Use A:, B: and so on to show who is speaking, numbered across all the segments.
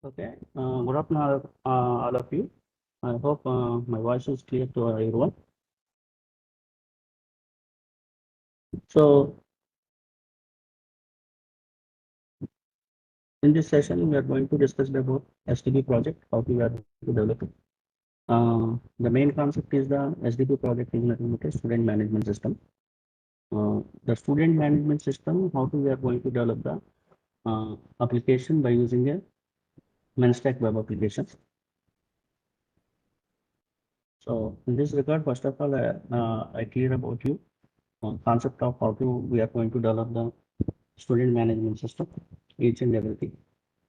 A: Okay, good afternoon, all of you. I hope my voice is clear to everyone. So, in this session, we are going to discuss about SDP project, how we are to develop it. The main concept is the SDP project is nothing but a student management system. The student management system, how we are going to develop the application by using a Stack web application. So, in this regard, first of all, I clear about you concept of how we are going to develop the student management system, each and everything.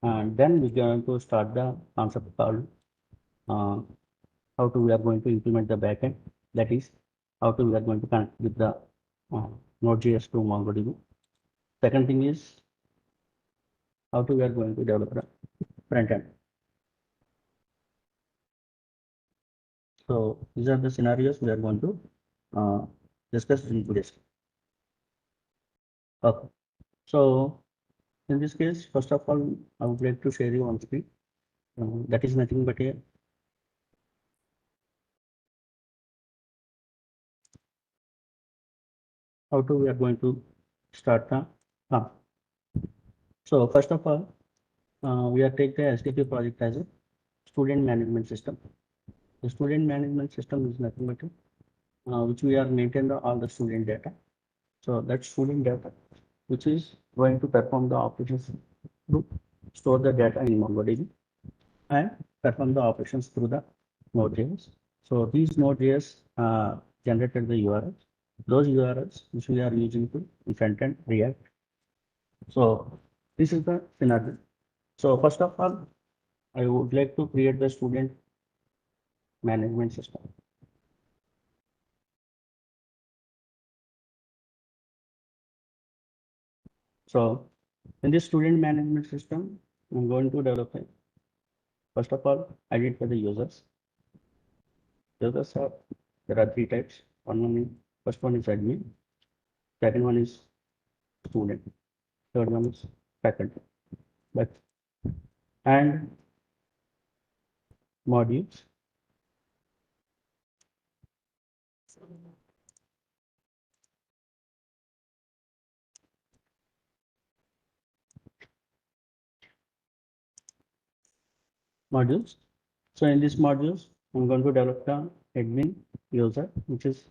A: And then we're going to start the concept called uh, how we are going to implement the backend. That is, how we are going to connect with the Node.js to MongoDB. Second thing is how we are going to develop the front end. So these are the scenarios we are going to discuss in today's. Okay. So in this case, first of all, I would like to share you on screen. That is nothing but a how we are going to start the so first of all we are take the SDP project as a student management system. The student management system is nothing but which we are maintain all the student data. So that student data which is going to perform the operations to store the data in MongoDB and perform the operations through the Node.js. So these Node.js generated the URLs. Those URLs which we are using to front end React. So this is the scenario. So first of all, I would like to create the student management system. So in this student management system, I'm going to develop it. First of all, I did for the users. Users are there are three types. First one is admin, second one is student, third one is faculty. But and modules. Modules. So in these modules, I'm going to develop the admin user, which is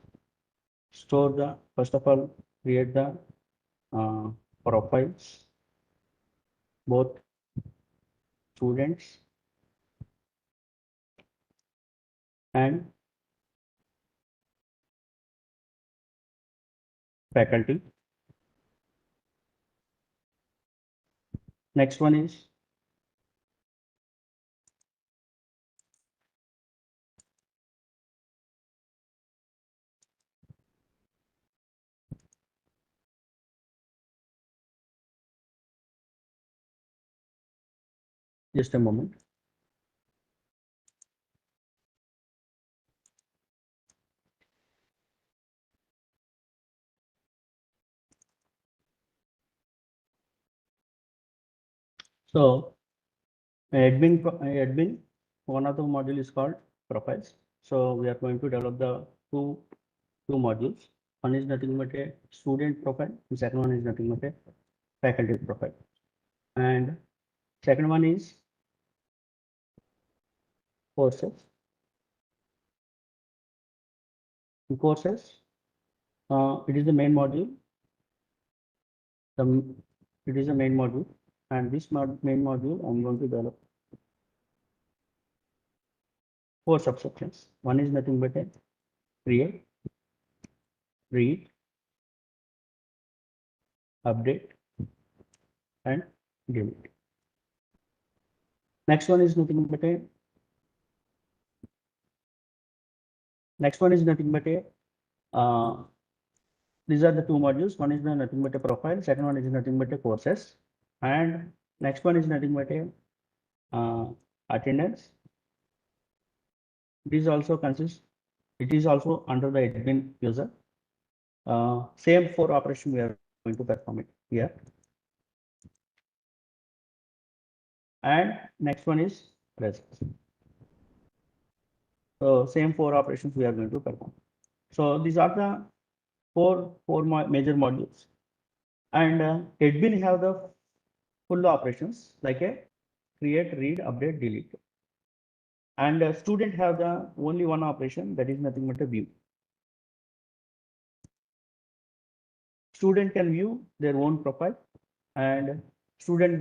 A: store the first of all create the profiles, both students and faculty. Next one is just a moment. So admin, one of the module is called profiles. So we are going to develop the two modules. One is nothing but a student profile. The second one is nothing but a faculty profile. And second one is courses. In courses, it is the main module. It is the main module, and this main module I'm going to develop four subsections. One is nothing but a create, read, update, and delete. Next one is nothing but a these are the two modules. One is nothing but a profile. Second one is nothing but a courses, and next one is nothing but a attendance. This also consists. It is also under the admin user. Same four operation we are going to perform it here. and next one is results. So same 4 operations we are going to perform. So these are the four major modules, and admin have the full operations like a create, read, update, delete, and student have the only one operation, that is nothing but a view. Student can view their own profile, and student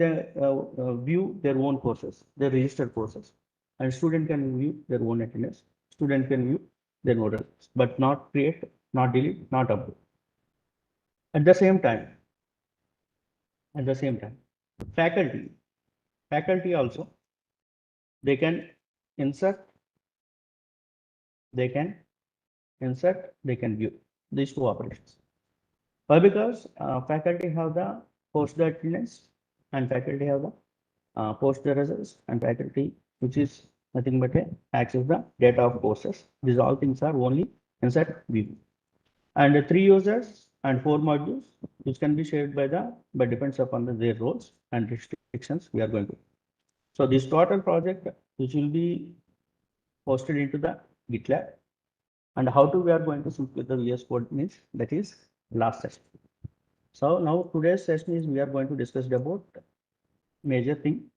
A: view their own courses, their registered courses, and student can view their own attendance. Student can view their own results, but not create, not delete, not update. At the same time, faculty also, they can insert, they can view these two operations. Why? Because faculty have the post the attendance, and faculty have the post the results, and faculty, which is nothing but a access the data of courses. These all things are only inside view. And 3 users and 4 modules, which can be shared by depends upon their roles and restrictions we are going to. So this total project, which will be posted into the GitLab, and how to we are going to simplify the VS Code means, that is last session. So now today's session is we are going to discuss about major thing,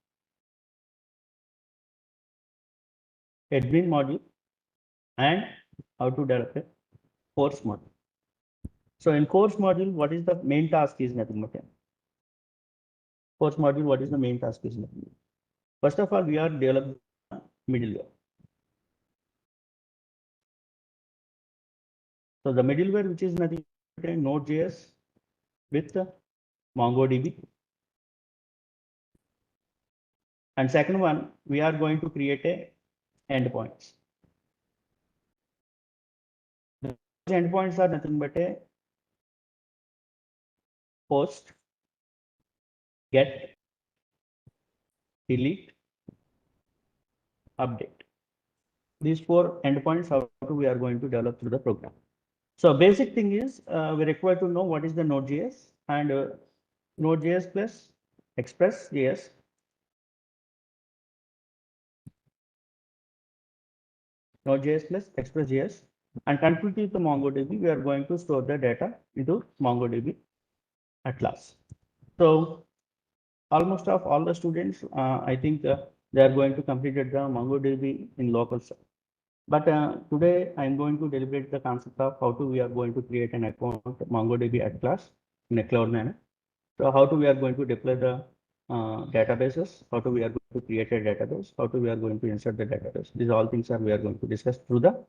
A: admin module, and how to develop a course module. So in course module, what is the main task is nothing but course module. What is the main task is nothing. First of all, we are developing middleware. So the middleware, which is nothing but a Node.js with MongoDB. And second one, we are going to create a endpoints. The endpoints are nothing but a post, get, delete, update. These 4 endpoints, how we are going to develop through the program. So basic thing is we require to know what is the Node.js, and Node.js plus Express.js. Node.js plus Express.js, and connectivity with the MongoDB, we are going to store the data into MongoDB Atlas. So almost of all the students, I think they are going to complete the MongoDB in local server. But today I am going to deliberate the concept of how to we are going to create an account MongoDB Atlas in a cloud manner. So how to we are going to deploy the databases, how to we are going to create a database, how to we are going to insert the database. These all things are we are going to discuss through the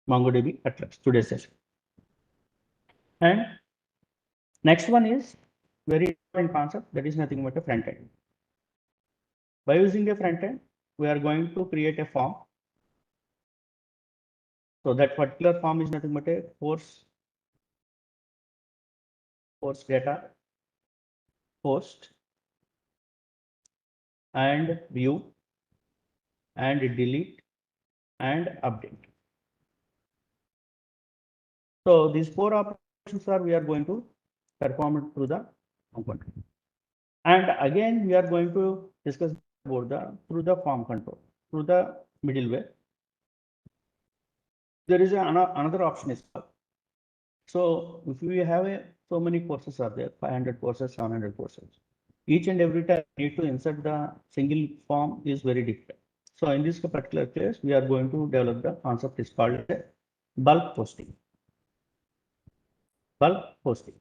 A: MongoDB Atlas today's session. And next one is very important concept, that is nothing but a front end. By using a front end, we are going to create a form. So that particular form is nothing but a course data, post, and view, and delete, and update. So these 4 operations are we are going to perform it through the component. And again, we are going to discuss about through the form control, through the middleware. There is another option is called. So if we have so many courses are there, 500 courses, 700 courses. Each and every time we need to insert the single form is very difficult. So in this particular case, we are going to develop the concept is called bulk posting. Bulk posting.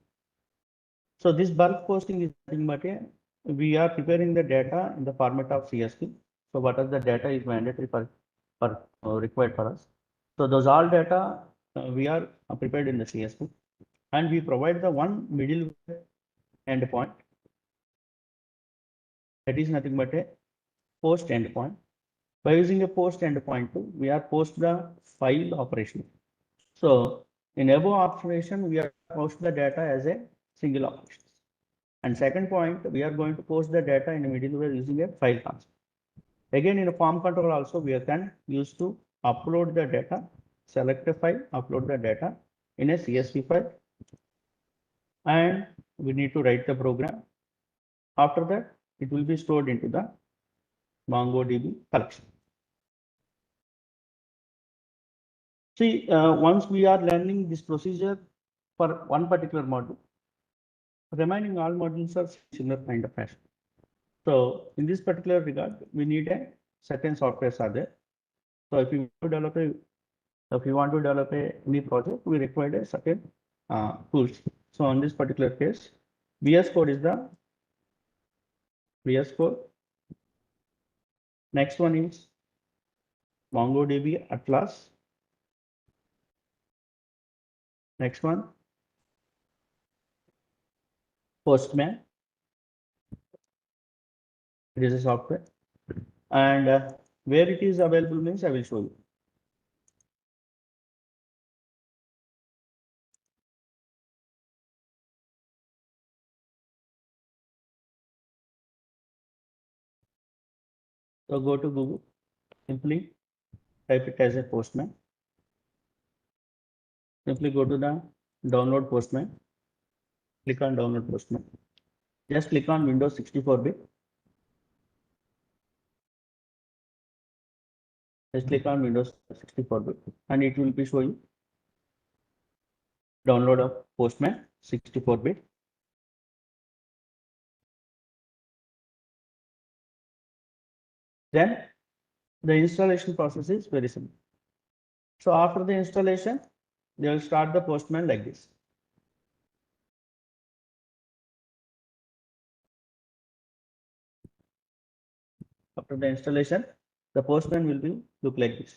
A: So this bulk posting is nothing but we are preparing the data in the format of CSV. So what are the data is mandatory for required for us. So those all data we are prepared in the CSV, and we provide the one middle endpoint, that is nothing but a post endpoint. By using a post endpoint, we are post the file operation. So in above operation, we are post the data as a single operation. And second point, we are going to post the data in a middleware using a file concept. Again, in a form control also, we can use to upload the data, select a file, upload the data in a CSV file, and we need to write the program. After that, it will be stored into the MongoDB collection. See, once we are learning this procedure for one particular module, remaining all modules are similar kind of fashion. So in this particular regard, we need a certain software are there. So if you want to develop a any project, we require a certain tools. So on this particular case, VS Code is the VS Code. Next one is MongoDB Atlas. Next one, Postman. It is a software, and where it is available means I will show you. So go to Google, simply type it as a Postman. Simply go to the download Postman. Click on download Postman. Just click on Windows 64-bit. Just click on Windows 64-bit, and it will be showing download of Postman 64-bit. Then the installation process is very simple. So after the installation, they will start the Postman like this. After the installation, the Postman will be look like this.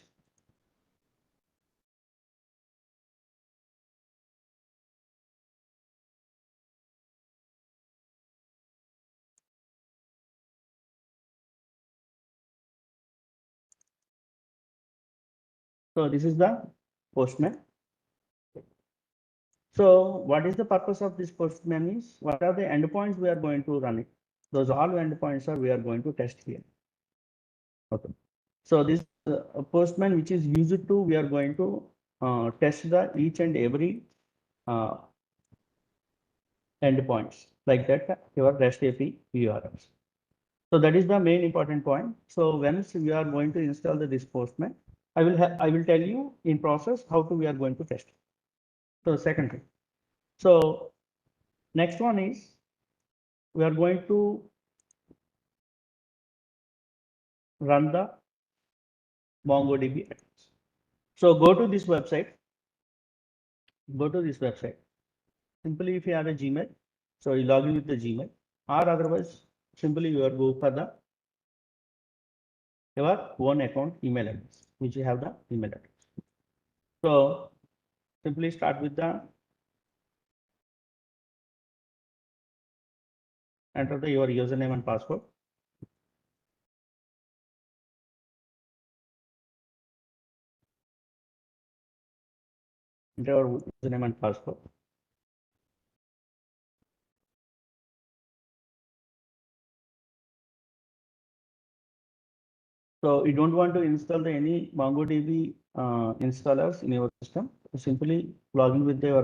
A: So this is the Postman. So what is the purpose of this Postman is, what are the endpoints we are going to run it? Those all endpoints are we are going to test here. Okay. So this Postman which is used to, we are going to test the each and every endpoints like that your REST API URLs. So that is the main important point. So once we are going to install this Postman, I will tell you in process how to we are going to test. So second thing. So next one is we are going to run the MongoDB Atlas. So go to this website. Go to this website. Simply if you have a Gmail, so you log in with the Gmail, or otherwise simply you are go for the your own account email address, which you have the email address. So simply start with the enter your username and password. Enter your username and password. So you don't want to install any MongoDB installers in your system. Simply log in with your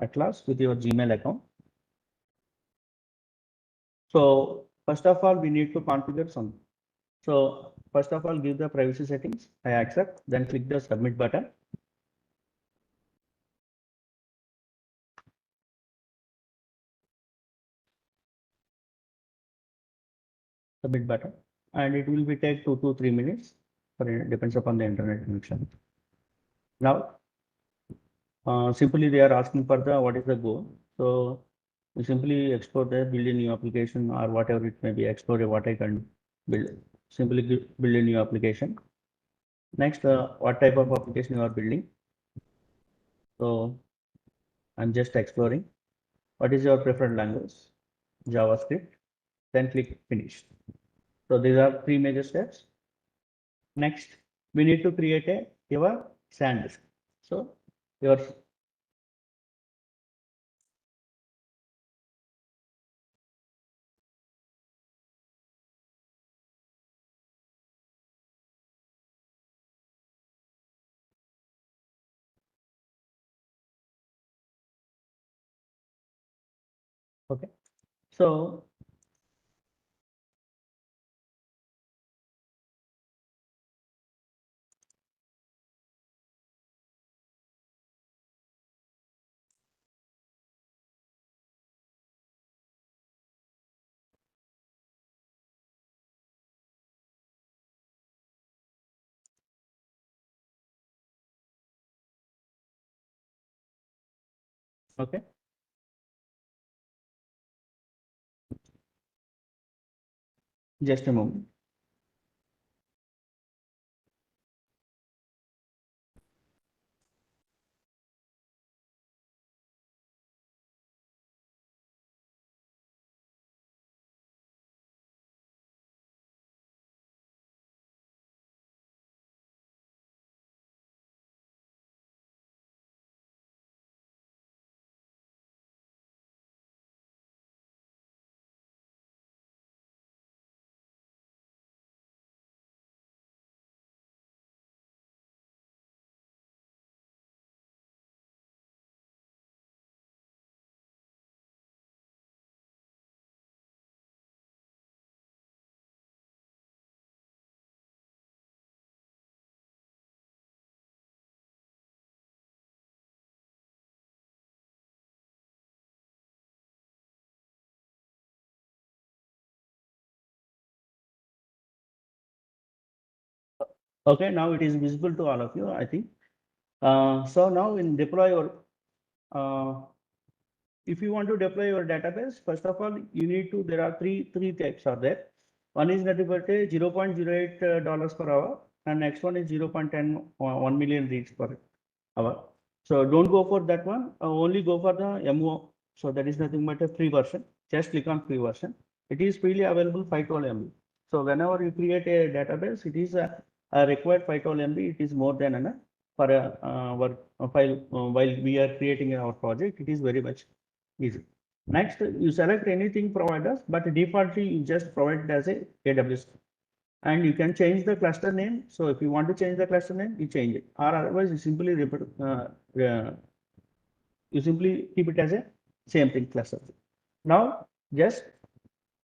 A: Atlas with your Gmail account. So first of all, we need to configure something. So first of all, give the privacy settings. I accept. Then click the submit button. Submit button, and it will be take 2 to 3 minutes. Depends upon the internet connection. Now, simply they are asking for the what is the goal. So we simply explore the build a new application or whatever it may be. Explore what I can build. Simply build a new application. Next, what type of application you are building. So I'm just exploring. What is your preferred language? JavaScript. Then click finish. So these are three major steps. Next, we need to create your SanDisk. So your okay. So Okay. Just a moment. Okay, now it is visible to all of you, I think. So now in deploy your, if you want to deploy your database, first of all, you need to, there are three types are there. One is nothing but a $0.08 per hour, and next one is 0.10, 1 million reads per hour. So don't go for that one, only go for the MO. So that is nothing but a free version. Just click on free version. It is freely available 512 MB. So whenever you create a database, it is a required 512 MB. It is more than enough for a work file while we are creating our project. It is very much easy. Next, you select anything providers, but defaultly you just provide it as a AWS. And you can change the cluster name. So if you want to change the cluster name, you change it, or otherwise you simply you simply keep it as a same thing cluster. Now, just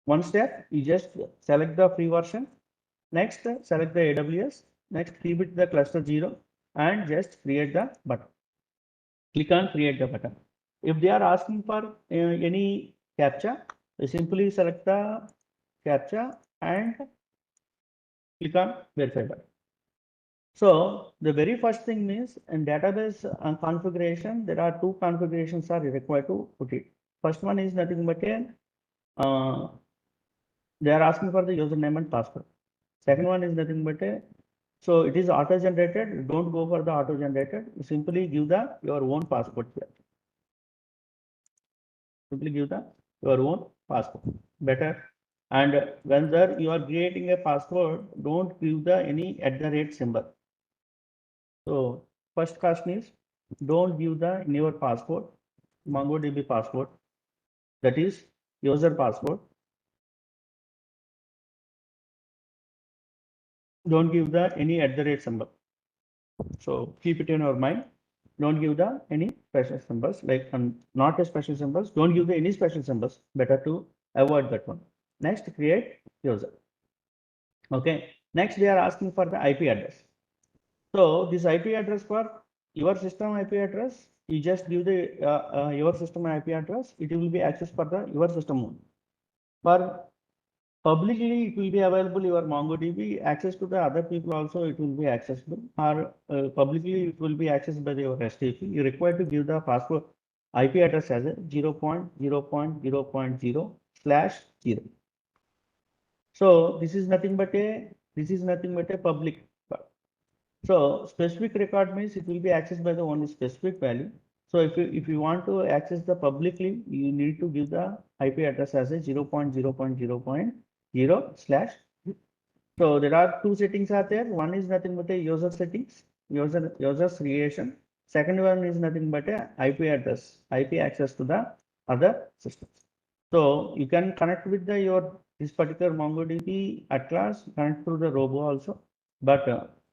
A: one step, you just select the free version. Next, select the AWS. Next, keep it the cluster 0 and just create the button. Click on create the button. If they are asking for any captcha, you simply select the captcha and click on verify button. So the very first thing means in database configuration, there are two configurations are required to put it. First one is nothing but a, they are asking for the username and password. Second one is nothing but a, so it is auto generated. Don't go for the auto generated. Simply give the your own password here. Simply give the your own password. Better. And when you are creating a password, don't give the any @ symbol. So first caution is don't give the in your password MongoDB password, that is user password. Don't give the any @ symbol. So keep it in your mind. Don't give the any special symbols like not a special symbols. Don't give the any special symbols. Better to avoid that one. Next, create user. Okay. Next, they are asking for the IP address. So this IP address for your system IP address, you just give the your system IP address. It will be accessed for the your system only. For publicly, it will be available your MongoDB. Access to the other people also it will be accessible. Or publicly it will be accessed by your SDP. You require to give the password IP address as a 0.0.0.0/0. So this is nothing but a public. So specific record means it will be accessed by the only specific value. So if you want to access the publicly, you need to give the IP address as a 0.0.0.0/. So there are two settings are there. One is nothing but a user settings, users creation. Second one is nothing but a IP address, IP access to the other systems. So you can connect with your this particular MongoDB Atlas, connect through the robo also. But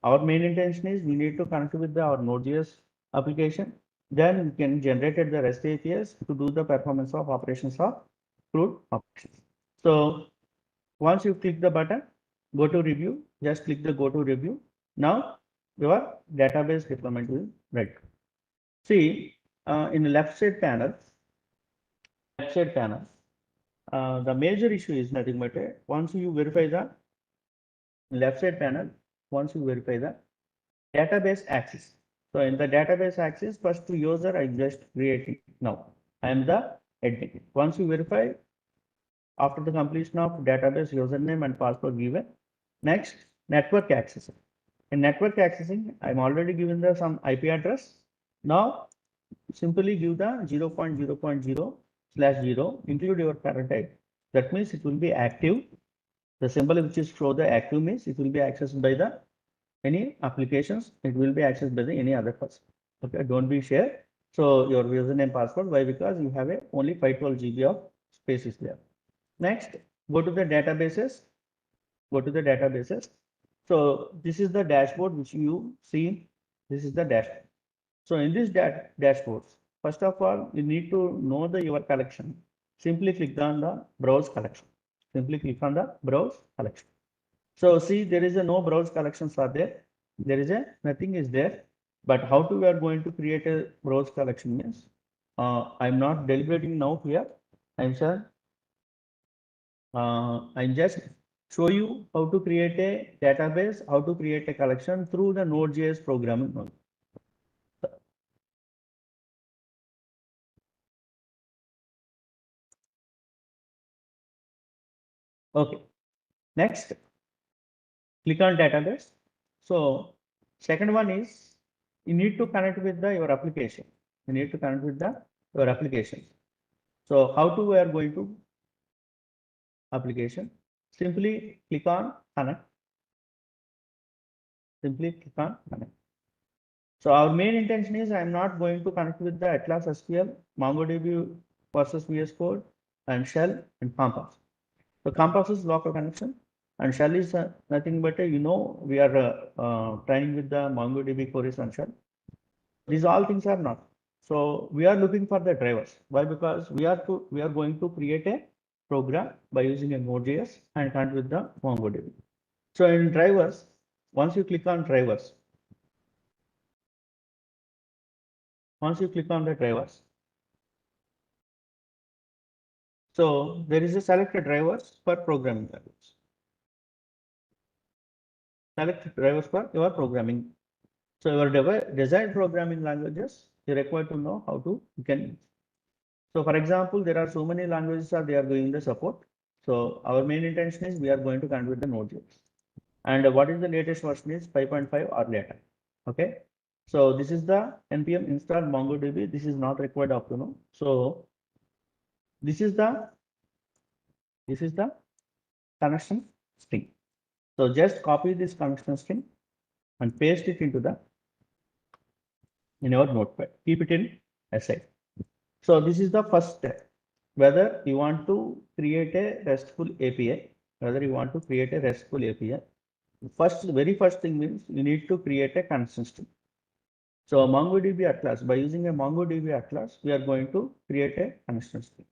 A: our main intention is we need to connect with our Node.js application. Then we can generate the REST APIs to do the performance of operations of CRUD operations. So once you click the button, go to review, just click the go to review. Now your database deployment is ready. See, in the left side panel, the major issue is nothing but once you verify the left side panel, once you verify the database access. So in the database access, first user I just created now. I am the admin. Once you verify, after the completion of database username and password given, next network accessing. In network accessing, I'm already given the some IP address. Now simply give the 0.0.0/0, include your current IP. That means it will be active. The symbol which is show the active means it will be accessed by the any applications. It will be accessed by the any other person. Okay, don't be shared. So your username password. Why? Because you have a only 512 GB of space is there. Next, go to the databases. Go to the databases. So this is the dashboard which you see. This is the dashboard. So in this dashboards, first of all, you need to know the your collection. Simply click on the browse collection. Simply click on the browse collection. So see, there is a no browse collections are there. There is a nothing is there. But how to we are going to create a browse collection means I'm not deliberating now here. I'm sure I'm just show you how to create a database, how to create a collection through the Node.js programming. Okay, next, click on database. So second one is you need to connect with the your application. You need to connect with the your application. So how to we are going to application? Simply click on connect. Simply click on connect. So our main intention is I'm not going to connect with the Atlas SQL, MongoDB versus VS Code, and Shell and Compass. So Compass is local connection, and Shell is nothing but we are training with the MongoDB queries and Shell. These all things are not. So we are looking for the drivers. Why? Because we are going to create a program by using a Node.js and connect with the MongoDB. So in drivers, once you click on drivers, once you click on the drivers, so there is a selected drivers for programming language. Select drivers for your programming. So your desired programming languages, you require to know how to you can use. So for example, there are so many languages are they are doing the support. So our main intention is we are going to connect with the Node.js. And what is the latest version is 5.5 or later. Okay. So this is the npm install MongoDB. This is not required up to now. So this is the connection string. So just copy this connection string and paste it into the in your notepad. Keep it in aside. So this is the first step. Whether you want to create a RESTful API, very first thing means you need to create a connection string. So MongoDB Atlas, by using a MongoDB Atlas, we are going to create a connection string.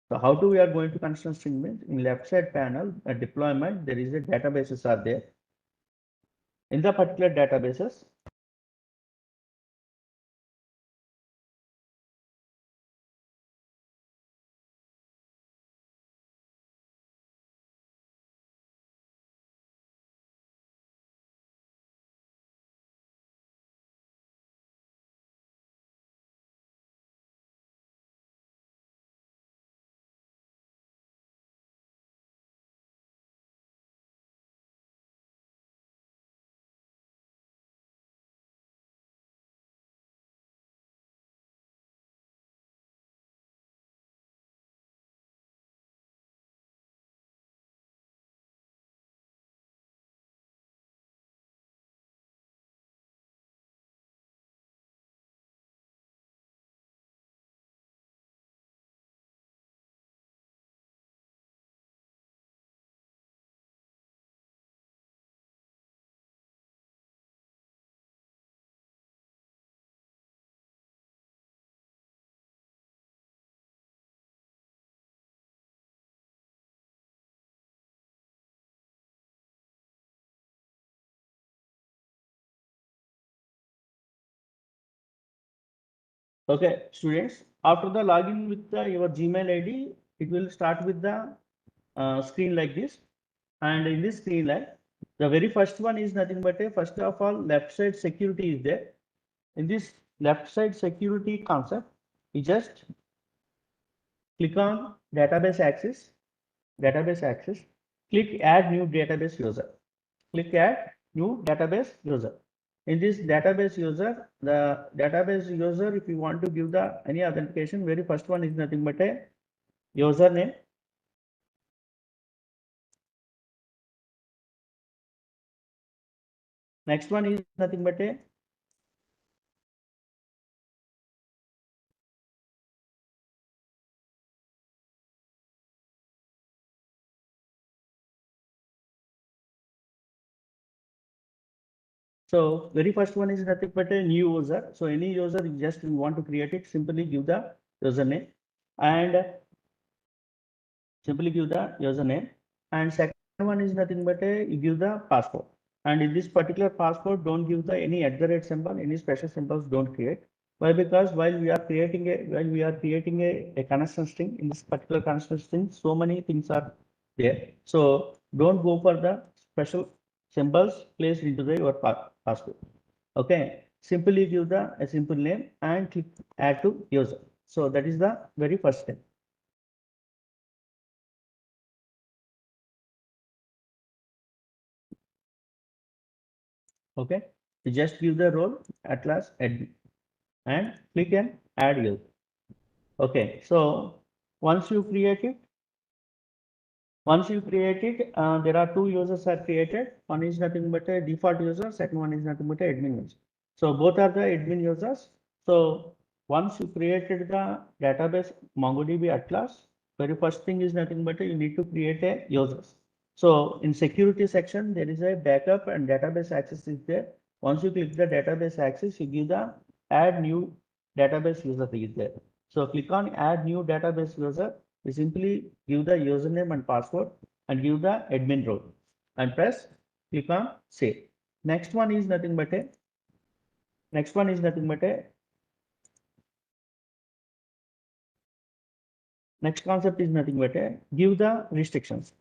A: So how do we are going to connection string means in left side panel, a deployment, there is a databases are there. In the particular databases, okay, students, after the login with your Gmail ID, it will start with the screen like this. And in this screen, like the very first one is nothing but a first of all left side security is there. in this left side security concept, you just click on database access, click add new database user, click add new database user. In this database user, the database user, if you want to give the any authentication, very first one is nothing but a username. Next one is nothing but a so very first one is nothing but a new user. So any user just you want to create it, simply give the username and second one is nothing but a you give the password. And in this particular password, don't give the any @ symbol, any special symbols don't create. Why? Because while we are creating a connection string, in this particular connection string, so many things are there. So don't go for the special symbols placed into the your password. Okay. Simply give a simple name and click add to user. So that is the very first step. Okay. You just give the role Atlas admin and click and add user. Okay. So once you create it, there are two users are created. One is nothing but a default user, second one is nothing but a admin user. So both are the admin users. So once you created the database MongoDB Atlas, very first thing is nothing but you need to create a users. So in security section, there is a backup and database access is there. Once you click the database access, you give the add new database user is there. So click on add new database user. You simply give the username and password and give the admin role and press click on save. Next one is nothing but a next concept is nothing but a give the restrictions.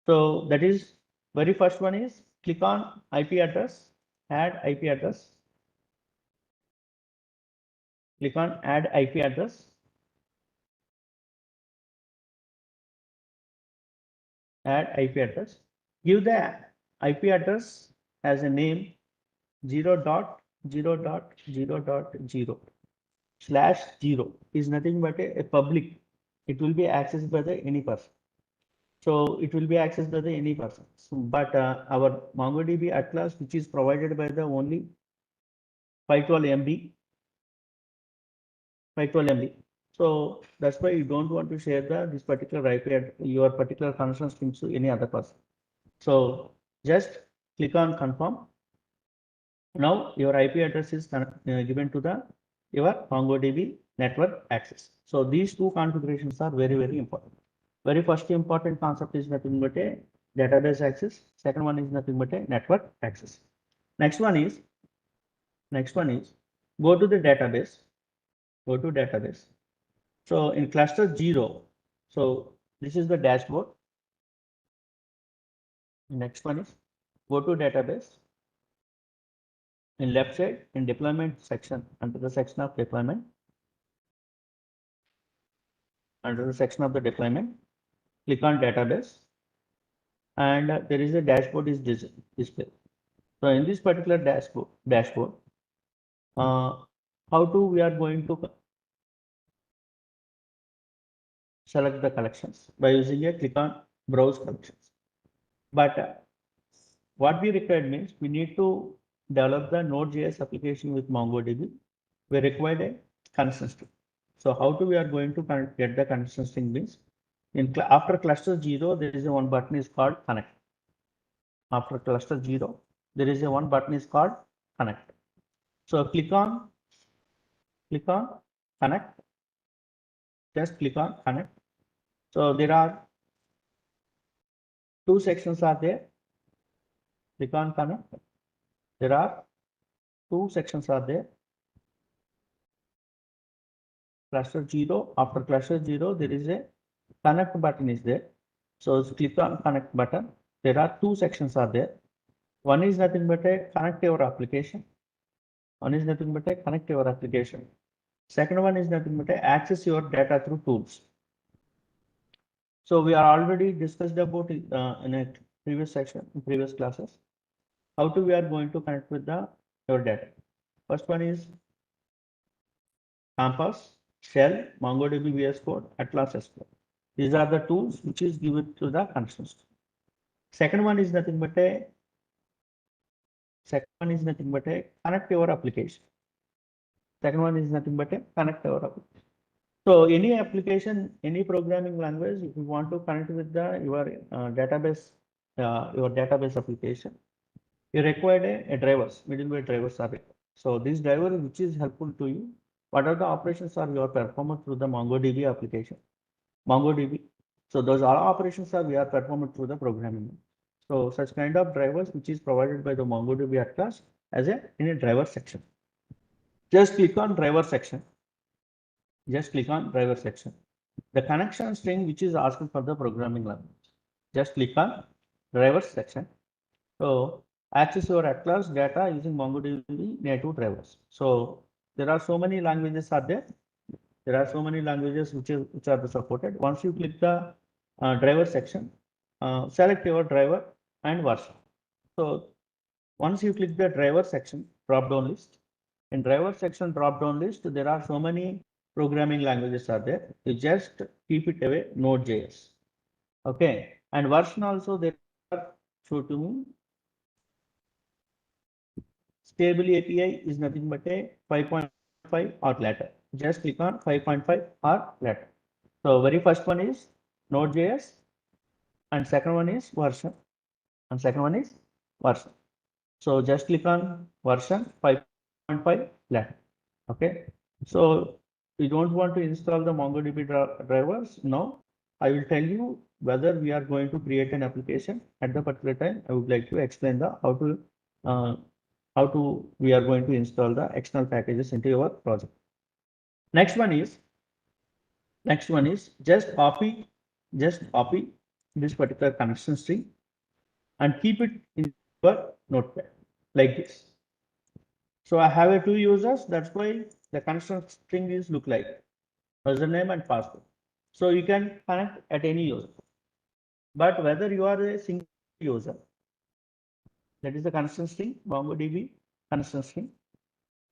A: So that is very first one is click on IP address, add IP address. Click on add IP address. Add IP address. Give the IP address as a name 0.0.0.0/0 is nothing but a public. It will be accessed by the any person. So it will be accessed by the any person. So, but our MongoDB Atlas, which is provided by the only 512 MB. So that's why you don't want to share this particular IP your particular connection string to any other person. So just click on confirm. Now your IP address is given to your MongoDB network access. So these two configurations are very, very important. Very first important concept is nothing but a database access. Second one is nothing but a network access. Next one is go to the database. So in cluster 0, so this is the dashboard. Next one is go to database. In left side, in deployment section, under the section of deployment, click on database, and there is a dashboard is display. So in this particular dashboard, how to we are going to select the collections by using a click on browse collections. But what we required means we need to develop the Node.js application with MongoDB. We required a connection string. So how to we are going to get the connection string means after cluster 0, there is a one button is called connect. After cluster 0, there is a one button is called connect. So click on connect. Just click on connect. So there are two sections are there. Click on connect. There are two sections are there. Cluster 0. After cluster 0, there is a connect button is there. So click on connect button. there are two sections are there. One is nothing but a connect your application. One is nothing but a connect your application. Second one is nothing but a access your data through tools. So we are already discussed about in a previous section, in previous classes, how to we are going to connect with the your data. First one is Compass, Shell, MongoDB VS Code, Atlas SQL. These are the tools which is given to the connections. Second one is nothing but a connect your application. Second one is nothing but a connect your application. So any application, any programming language, if you want to connect with the your database application, you require a drivers, middleware drivers are required. So this driver which is helpful to you, what are the operations are your performed through the MongoDB application, MongoDB. So those all operations are we are performed through the programming. So such kind of drivers which is provided by the MongoDB Atlas as a in a driver section. Just click on driver section. Just click on driver section. The connection string which is asked for the programming language. Just click on driver section. So access your Atlas data using MongoDB native drivers. So there are so many languages are there. There are so many languages which are supported. Once you click the driver section, select your driver and version. So once you click the driver section drop down list, in driver section drop down list, there are so many programming languages are there. You just keep it away Node.js. Okay, and version also there are show to me. Stable API is nothing but a 5.5 or later. Just click on 5.5 or later. So very first one is Node.js and second one is version and second one is version. So just click on version 5.5 later. Okay. So we don't want to install the MongoDB drivers. Now I will tell you whether we are going to create an application at the particular time. I would like to explain the how to we are going to install the external packages into your project. Next one is just copy this particular connection string and keep it in your notepad like this. So I have a two users, that's why the connection string is look like username and password. So you can connect at any user, but whether you are a single user, that is the connection string, MongoDB connection string,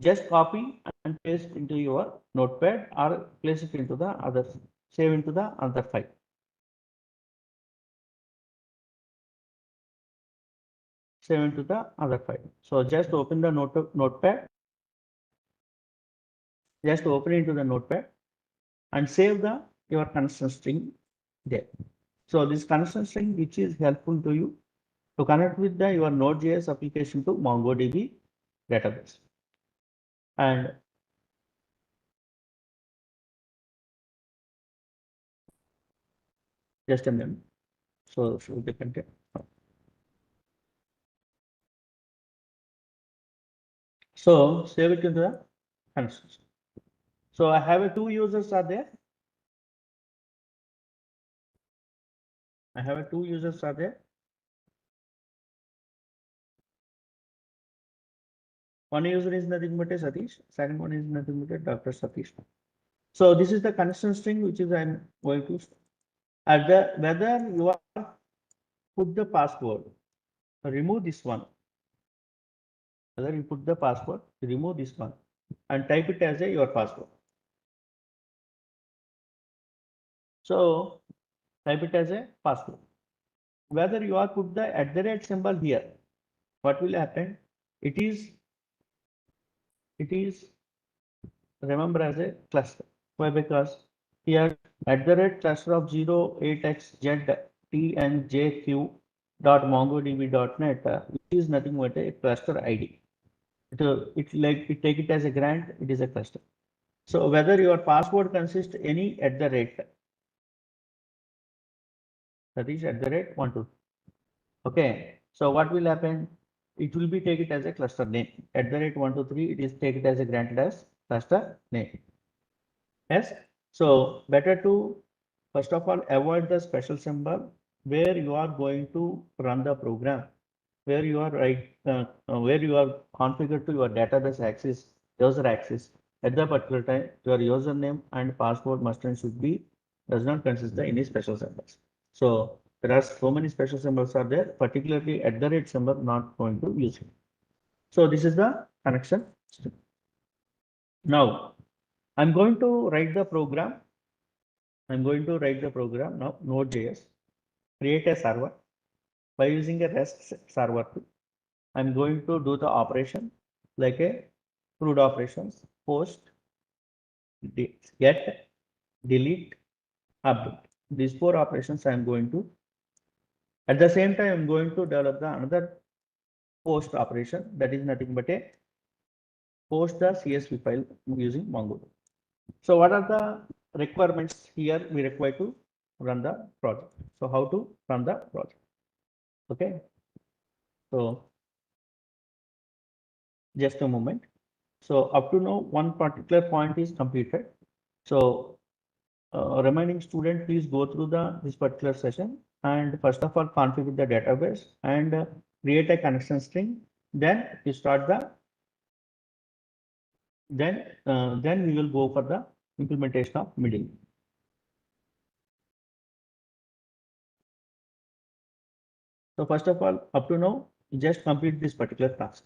A: just copy and paste into your notepad or place it into the other, save into the other file. Save into the other file. So just open the notepad. Just open into the notepad and save the your connection string there. So this connection string which is helpful to you to connect with the your Node.js application to MongoDB database. And just a minute. So should be content. So save it into the connection. So I have a two users are there. I have a two users are there. One user is nothing but a Satish. Second one is nothing but a Dr. Satish. So this is the connection string which is I'm going to at the whether you are put the password, remove this one. Whether you put the password, remove this one and type it as a your password. So type it as a password. Whether you are put the @ symbol here, what will happen? It is remember as a cluster. Why? Because here @ cluster of 08xztnjq.mongodb.net which is nothing but a cluster ID. It take it as a grant, it is a cluster. So whether your password consists any @ that is @ 123. Okay. So what will happen? It will be take it as a cluster name. @ 123, it is take it as a granted as cluster name. Yes. So better to first of all avoid the special symbol where you are going to run the program, where you are where you are configured to your database access, user access. At the particular time, your username and password must and should be does not consist of any special symbols. So there are so many special symbols are there, particularly at the rate symbol not going to use it. So this is the connection. Now I'm going to write the program. I'm going to write the program now. Node.js, create a server by using a REST server. I'm going to do the operation like a CRUD operations, post, get, delete, update. These four operations I'm going to. At the same time, I'm going to develop the another post operation that is nothing but a post the CSV file using MongoDB. So what are the requirements here we require to run the project? So how to run the project? Okay. So just a moment. So up to now, one particular point is completed. So remaining student, please go through this particular session and first of all configure the database and create a connection string. Then you start the then we will go for the implementation of middle. So first of all, up to now, just complete this particular task.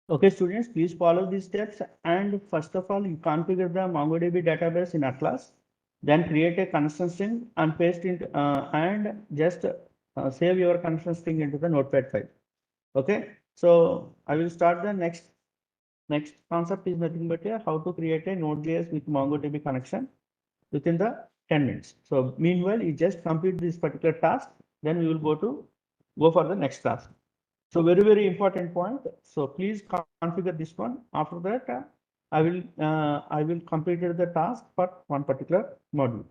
A: Okay, students, please follow these steps. And first of all, you configure the MongoDB database in Atlas, then create a connection string and paste it and just save your connection string into the notepad file. Okay, so I will start the next concept is nothing but how to create a Node.js with MongoDB connection within the 10 minutes. So meanwhile, you just complete this particular task, then we will go for the next task. So very important point. So please configure this one. After that, I will complete the task for one particular module.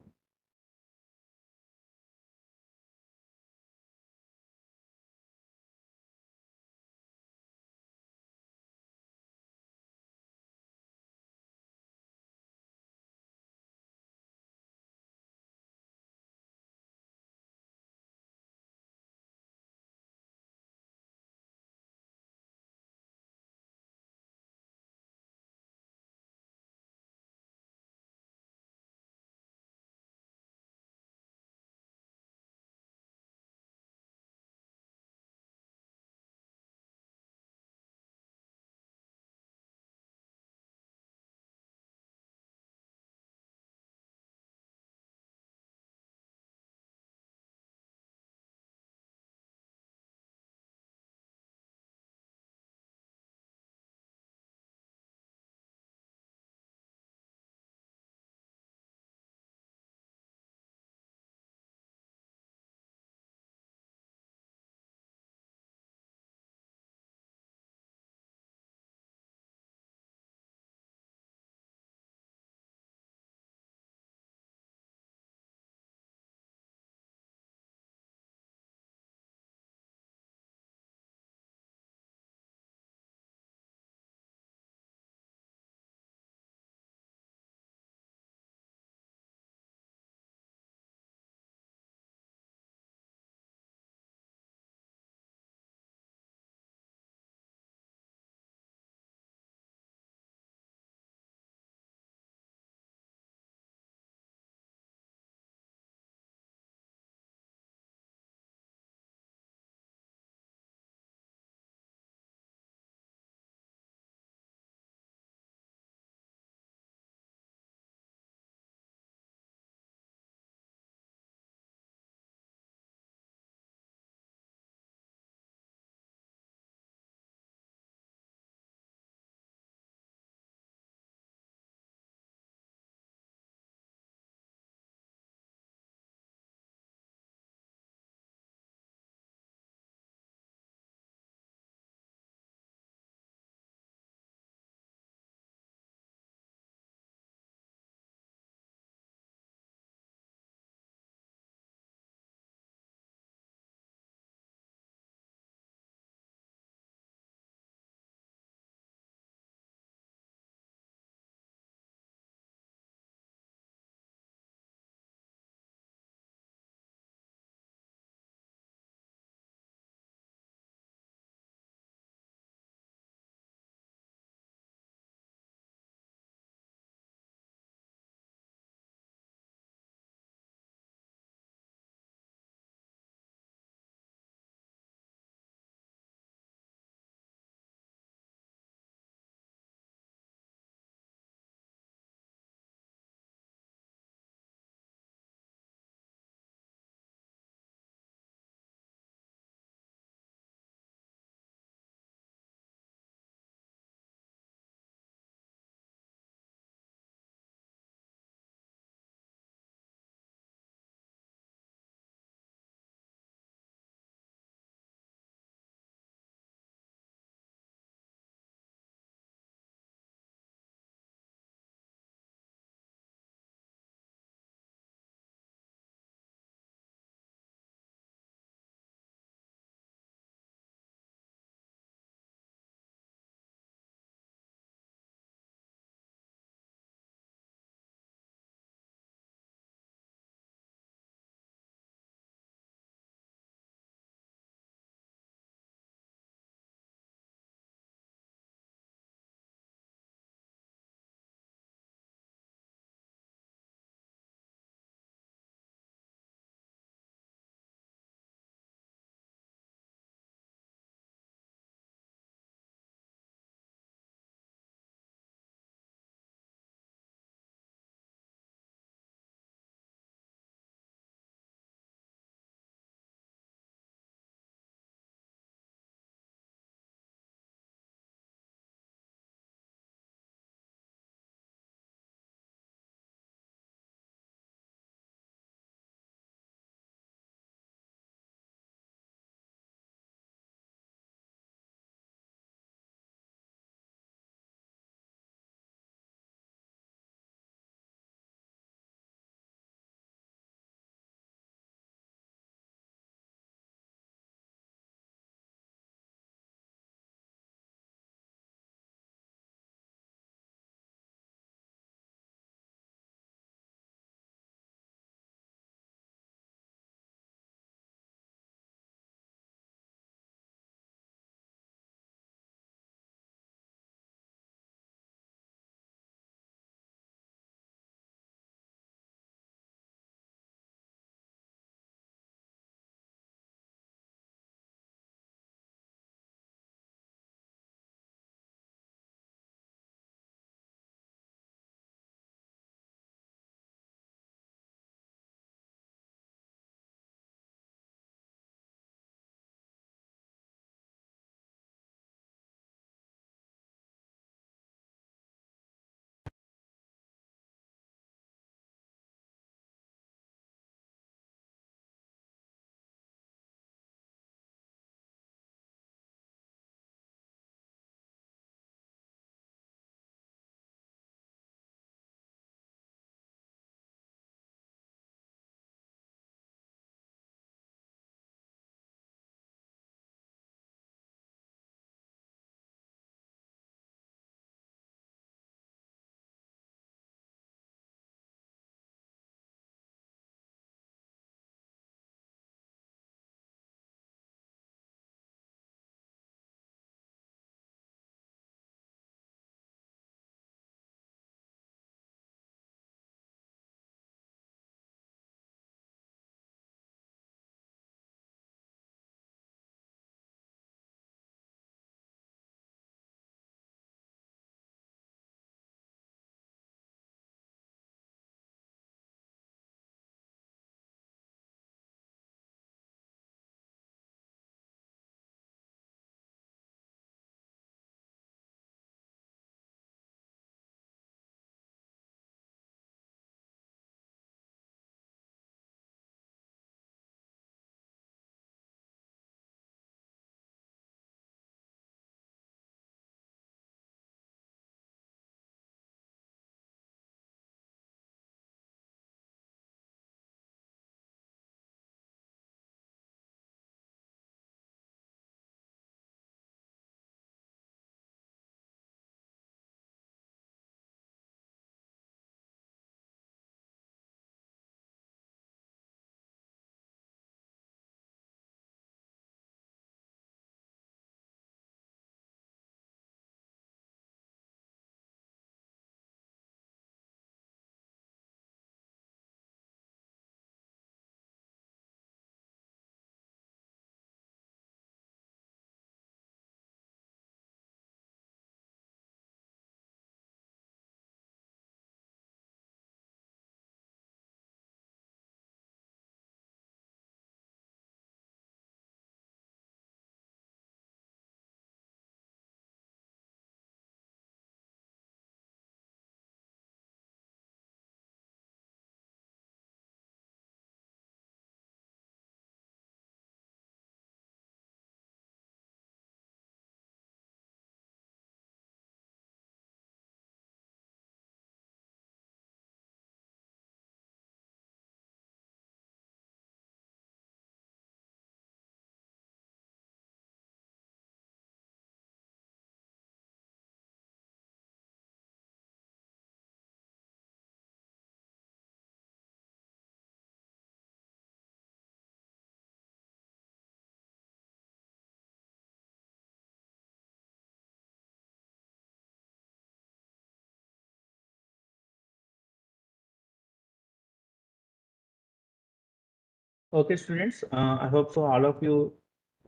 A: Okay, students, I hope so all of you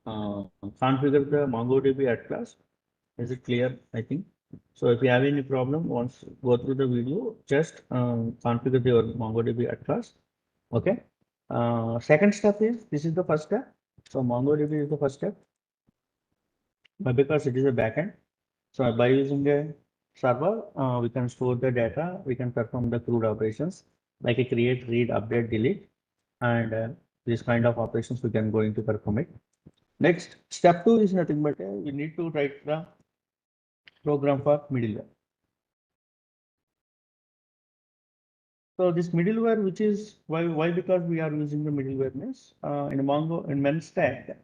A: configure the MongoDB Atlas. Is it clear? I think. So if you have any problem, once go through the video, just configure your MongoDB Atlas. Okay. Second step is, this is the first step. So MongoDB is the first step, but because it is a backend. So by using a server, we can store the data, we can perform the CRUD operations like a create, read, update, delete, and this kind of operations we can going to perform it. Next, step 2 is nothing but we need to write the program for middleware. So this middleware, which is why because we are using the middleware means in Mongo in MEN stack,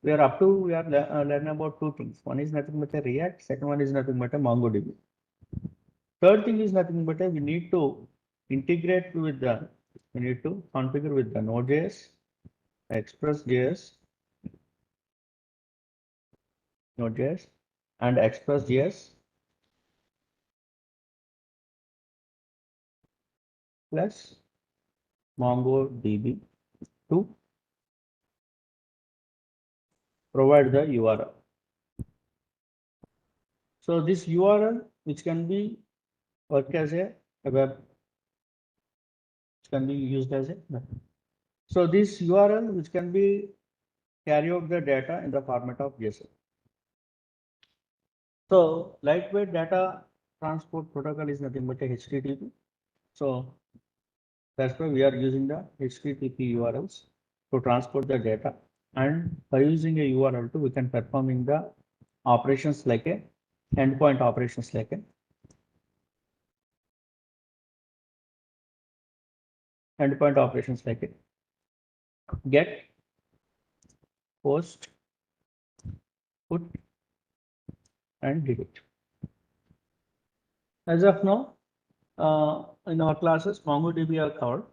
A: we are learning about two things. One is nothing but a React. Second one is nothing but a MongoDB. Third thing is nothing but we need to integrate with the, we need to configure with the Node.js, Express.js, Node.js, and Express.js plus MongoDB to provide the URL. So this URL, which can be work as a web, can be used as a web. So this URL, which can be carry out the data in the format of JSON. So lightweight data transport protocol is nothing but a HTTP. So that's why we are using the HTTP URLs to transport the data. And by using a URL, we can performing the operations like a endpoint operations like a endpoint operations like a get, post, put, and delete. As of now, in our classes, MongoDB are covered.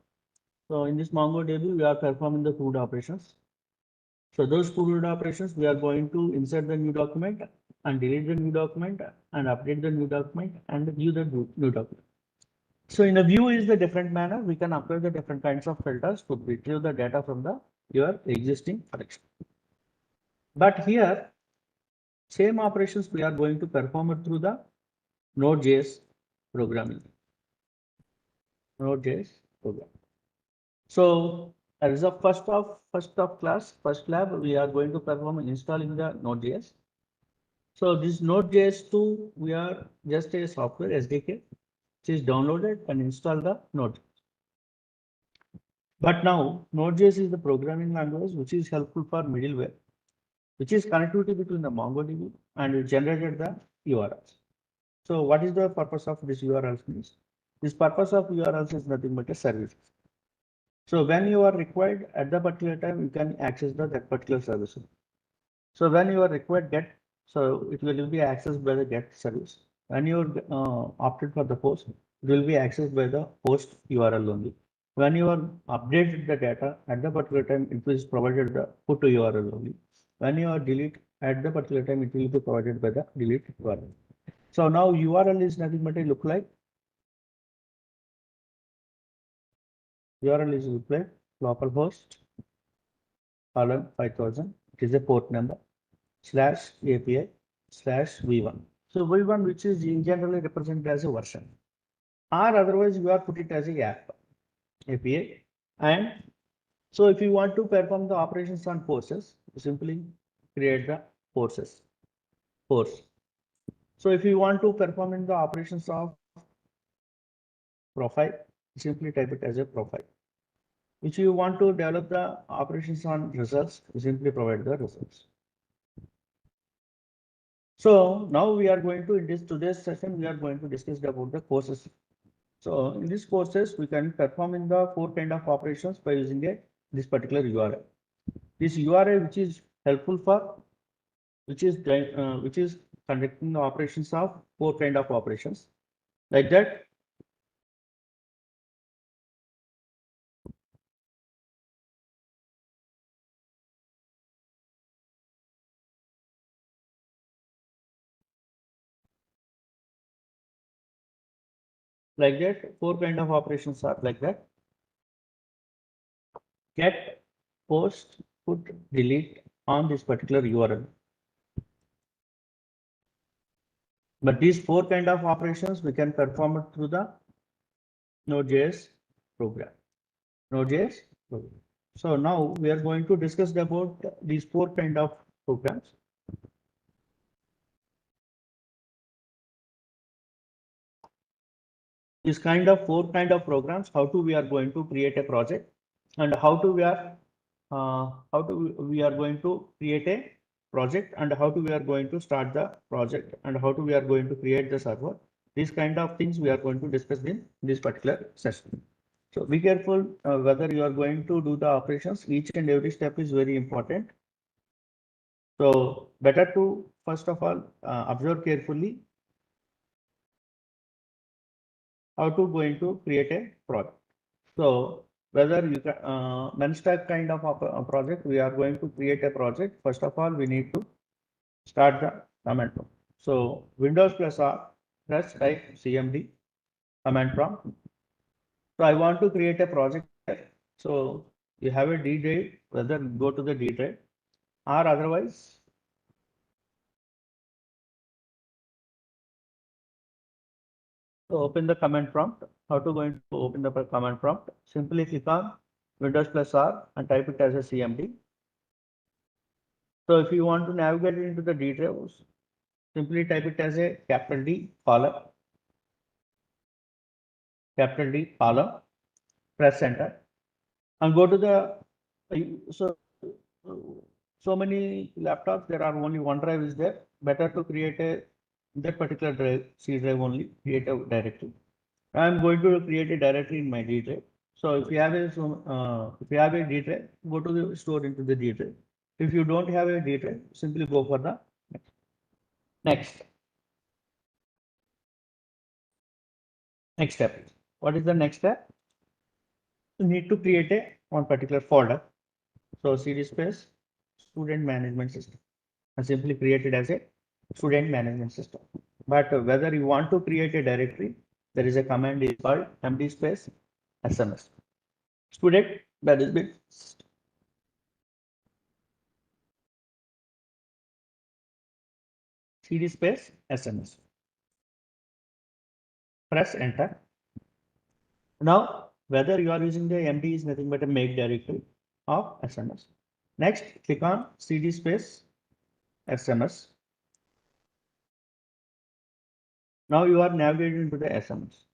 A: So in this MongoDB, we are performing the CRUD operations. So those CRUD operations, we are going to insert the new document and delete the new document and update the new document and view the new document. So in a view is the different manner, we can apply the different kinds of filters to retrieve the data from the your existing collection. But here, same operations we are going to perform it through the Node.js programming. Node.js program. So as of first lab, we are going to perform installing the Node.js. So this Node.js 2, we are just a software SDK, which is downloaded and install the Node. But now Node.js is the programming language which is helpful for middleware, which is connectivity between the MongoDB and it generated the URLs. So what is the purpose of this URLs means? This purpose of URLs is nothing but a service. So when you are required at the particular time, you can access that particular service. So when you are required get, so it will be accessed by the get service. When you opted for the post, it will be accessed by the post URL only. When you are updated the data at the particular time, it is provided the put to URL only. When you are delete at the particular time, it will be provided by the delete URL. So now URL is nothing but a look like. URL is look like localhost colon 5000. It is a port number /API /v1. So v1, which is in generally represented as a version, or otherwise you are put it as a app API. And so if you want to perform the operations on courses, simply create the courses course. So if you want to perform in the operations of profile, simply type it as a profile. If you want to develop the operations on results, simply provide the results. So now we are going to, in this today's session, we are going to discuss about the courses. So in these courses, we can perform in the 4 kind of operations by using this particular URL. This URL, which is helpful for, which is conducting the operations of 4 kind of operations. Like that, like that, 4 kind of operations are like that: get, post, put, delete on this particular URL. But these four kind of operations we can perform it through the Node.js program. Node.js program. So now we are going to discuss about these four kind of programs. This kind of four kind of programs, how to we are going to create a project, and how to we are going to create a project, and how to we are going to start the project, and how to we are going to create the server. These kind of things we are going to discuss in this particular session. So be careful whether you are going to do the operations. Each and every step is very important. So better to first of all observe carefully how to going to create a project. So whether you can Menstack kind of a project, we are going to create a project. First of all, we need to start the command prompt. So Windows plus R press type CMD command prompt. So I want to create a project. So you have a D drive, whether go to the D drive or otherwise open the command prompt. How to going to open the command prompt? Simply click on Windows plus R and type it as a CMD. So if you want to navigate into the D drive, simply type it as a capital D column, press enter, and go to the so many laptops, there are only one drive is there. Better to create a that particular drive, C drive only, create a directory. I am going to create a directory in my D drive. So if you have a D drive, go to the store into the D drive. If you don't have a D drive, simply go for the next. Next step. What is the next step? You need to create a one particular folder. So cd space student management system. I simply create it as a student management system. But whether you want to create a directory, there is a command is called md space SMS. Student management system. cd space SMS. Press enter. Now, whether you are using the MD is nothing but a make directory of SMS. Next, click on cd space SMS. Now you are navigating into the SMS.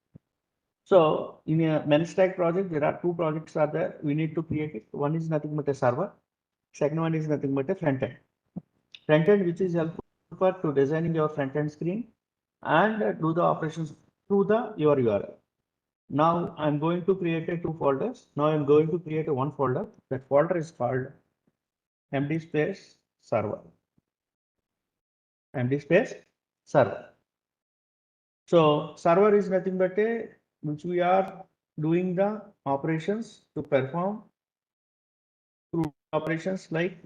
A: So in a Menstack project, there are two projects are there. We need to create it. One is nothing but a server. Second one is nothing but a front end. Front end, which is helpful for to designing your front end screen and do the operations through your URL. Now I'm going to create two folders. Now I'm going to create one folder. That folder is called md space server. md space server. So server is nothing but a which we are doing the operations to perform through operations like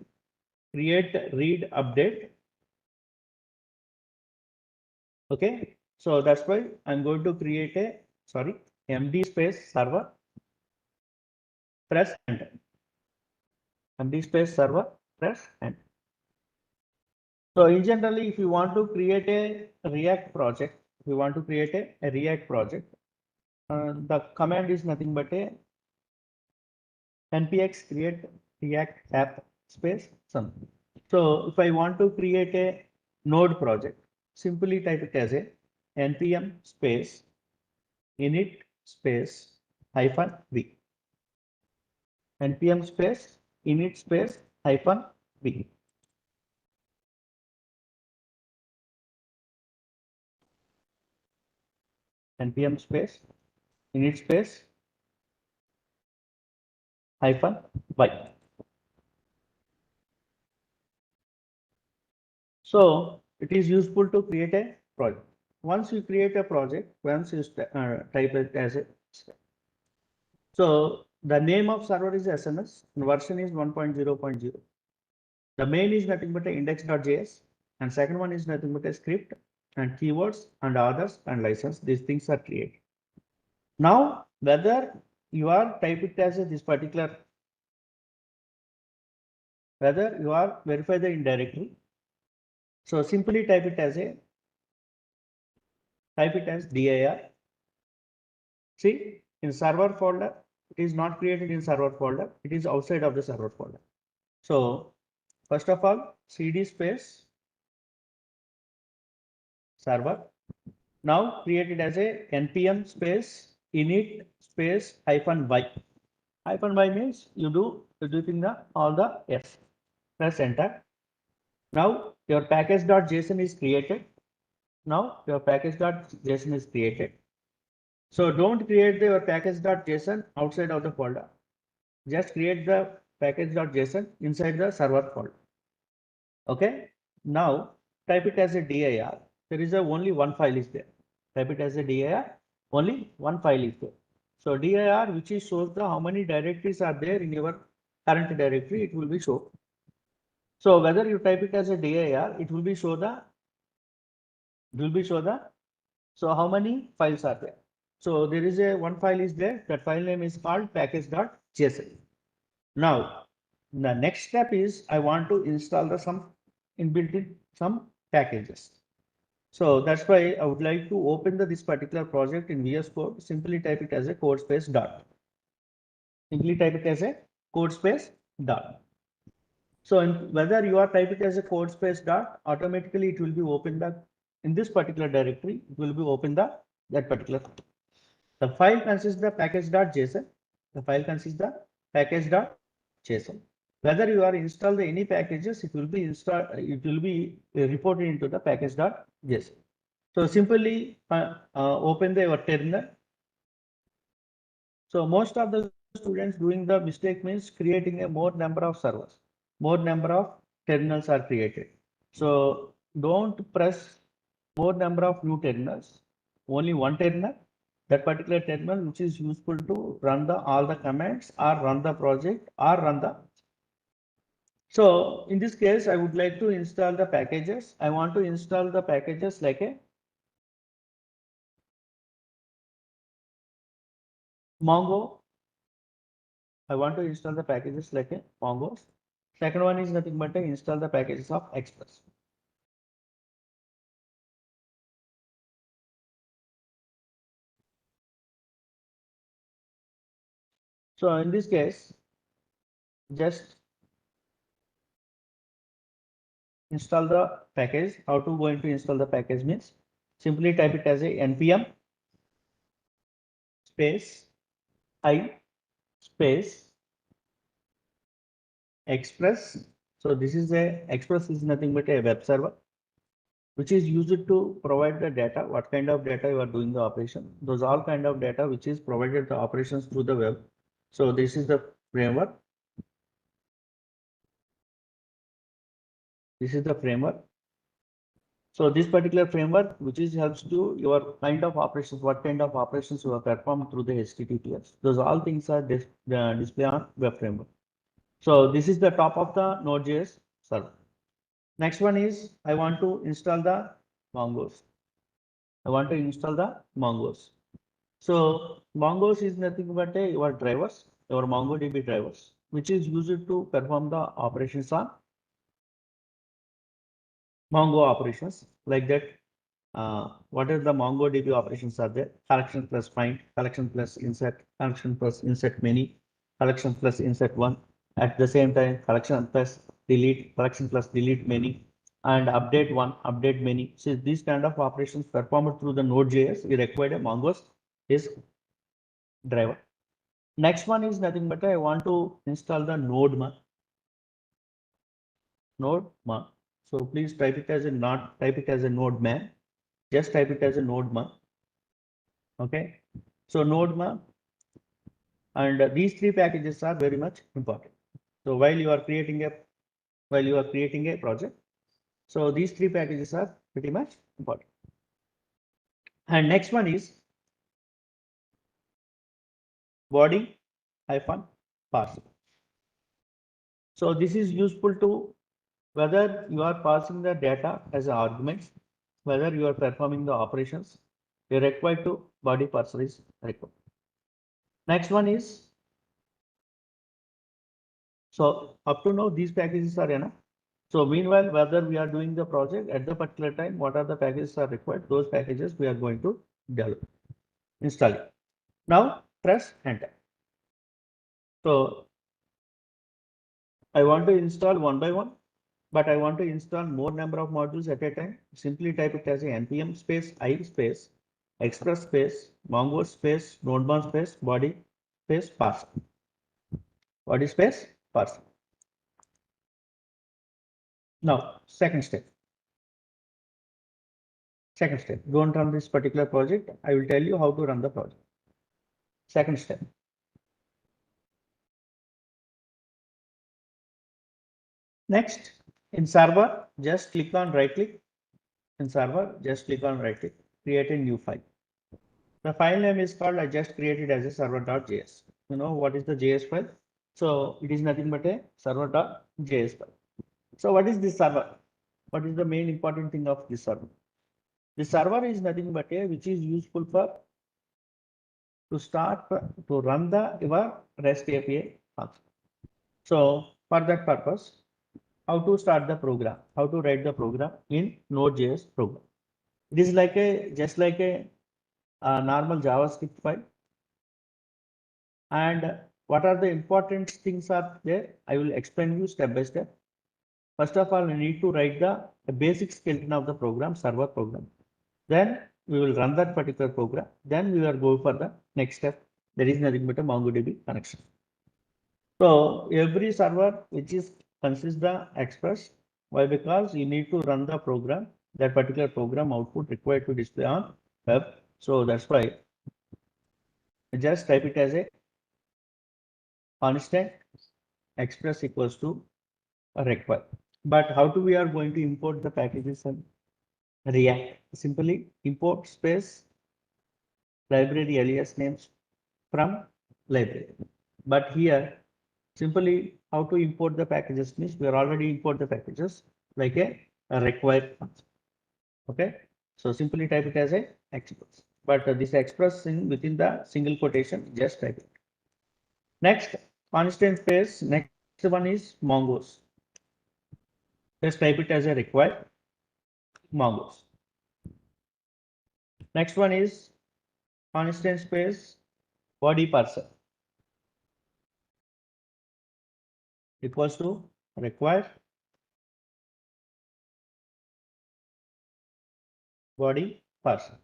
A: create, read, update. Okay, so that's why I'm going to create a md space server. Press enter. md space server. Press enter. So in generally, if you want to create a React project, the command is nothing but a npx create React app space something. So if I want to create a node project, simply type it as a npm space init space -v. npm space init space -v. npm space init space -y. So it is useful to create a project. Once you create a project, once you type it as a. So the name of server is SMS and version is 1.0.0. The main is nothing but index.js and second one is nothing but a script and keywords and others and license. These things are created. Now whether you are type it as this particular whether you are verify the indirectly. So simply type it as dir. See, in server folder, it is not created in server folder. It is outside of the server folder. So first of all, cd space server. Now create it as a npm space init space -y. -y means you're doing all the s. Press enter. Now your package.json is created. Now your package.json is created. So don't create your package.json outside of the folder. Just create the package.json inside the server folder. Okay. Now type it as a dir. There is only one file is there. Type it as a dir. Only one file is there. So dir, which is shows the how many directories are there in your current directory, it will be shown. So whether you type it as a dir, it will be show the so how many files are there. So there is a one file is there. That file name is called package.json. Now the next step is I want to install the some inbuilt in some packages. So that's why I would like to open this particular project in VS Code. Simply type it as a code space dot. Simply type it as a code space dot. So whether you are type it as a code space dot, automatically it will be open in this particular directory. It will be open that particular. The file consists the package.json. The file consists the package.json. Whether you are install any packages, it will be installed. It will be reported into the package.json. So simply open your terminal. So most of the students doing the mistake means creating a more number of servers, more number of terminals are created. So don't press more number of new terminals, only one terminal, that particular terminal which is useful to run all the commands or run the project or run the. So in this case, I would like to install the packages. I want to install the packages like a Mongo. I want to install the packages like a Mongo. Second one is nothing but install the packages of Express. So in this case, just install the package. How to going to install the package means simply type it as a npm space I space Express. So this is Express is nothing but a web server which is used to provide the data, what kind of data you are doing the operation. Those all kind of data which is provided the operations through the web. So this is the framework. This is the framework. So this particular framework, which is helps to your kind of operations, what kind of operations you are performed through the HTTPS. Those all things are display on web framework. So this is the top of the Node.js server. Next one is I want to install the Mongoose. I want to install the Mongoose. So Mongoose is nothing but your drivers, your MongoDB drivers, which is used to perform the operations on Mongo operations like that. What is the MongoDB operations are there? Collection plus find, collection plus insert many, collection plus insert one. At the same time, collection plus delete, collection plus delete many, and update one, update many. So these kind of operations performed through the Node.js, we require a Mongoose is driver. Next one is nothing but I want to install the node man. So please type it as a not type it as a node man. Just type it as a node man. Okay. So node and these three packages are very much important. So while you are creating a project, so these three packages are pretty much important. And next one is body -parser. So this is useful to whether you are passing the data as arguments, whether you are performing the operations, you are required to body parser is required. Next one is So up to now, these packages are enough. So meanwhile, whether we are doing the project at the particular time, what are the packages are required, those packages we are going to develop, install it. Now press enter. So I want to install one by one, but I want to install more number of modules at a time. Simply type it as a npm space I space express space mongo space nodebus space body space parser. Body space parser. Now second step. Second step. Don't run this particular project. I will tell you how to run the project. Second step. Next, in server, just click on right click. In server, just click on right click. Create a new file. The file name is called, I just created as a server.js. You know what is the JS file? So it is nothing but a server.js file. So what is this server? What is the main important thing of this server? The server is nothing but a which is useful for to run the your REST API function. So for that purpose, how to start the program, how to write the program in Node.js program. It is like just like a normal JavaScript file. And what are the important things are there? I will explain you step by step. First of all, we need to write the basic skeleton of the program, server program. Then we will run that particular program. Then we will go for the next step. There is nothing but a MongoDB connection. So every server which is consists the express. Why? Because you need to run the program, that particular program output required to display on web. So that's why just type it as a constant express equals to a require. But how do we are going to import the packages and React? Simply import space library alias names from library. But here simply how to import the packages means we are already import the packages like a required function. Okay, so simply type it as a express, but this express in within the single quotation, just type it. Next, constant space, next one is Mongos. Just type it as a required Mongos. Next one is constant space body parser equals to required body parser.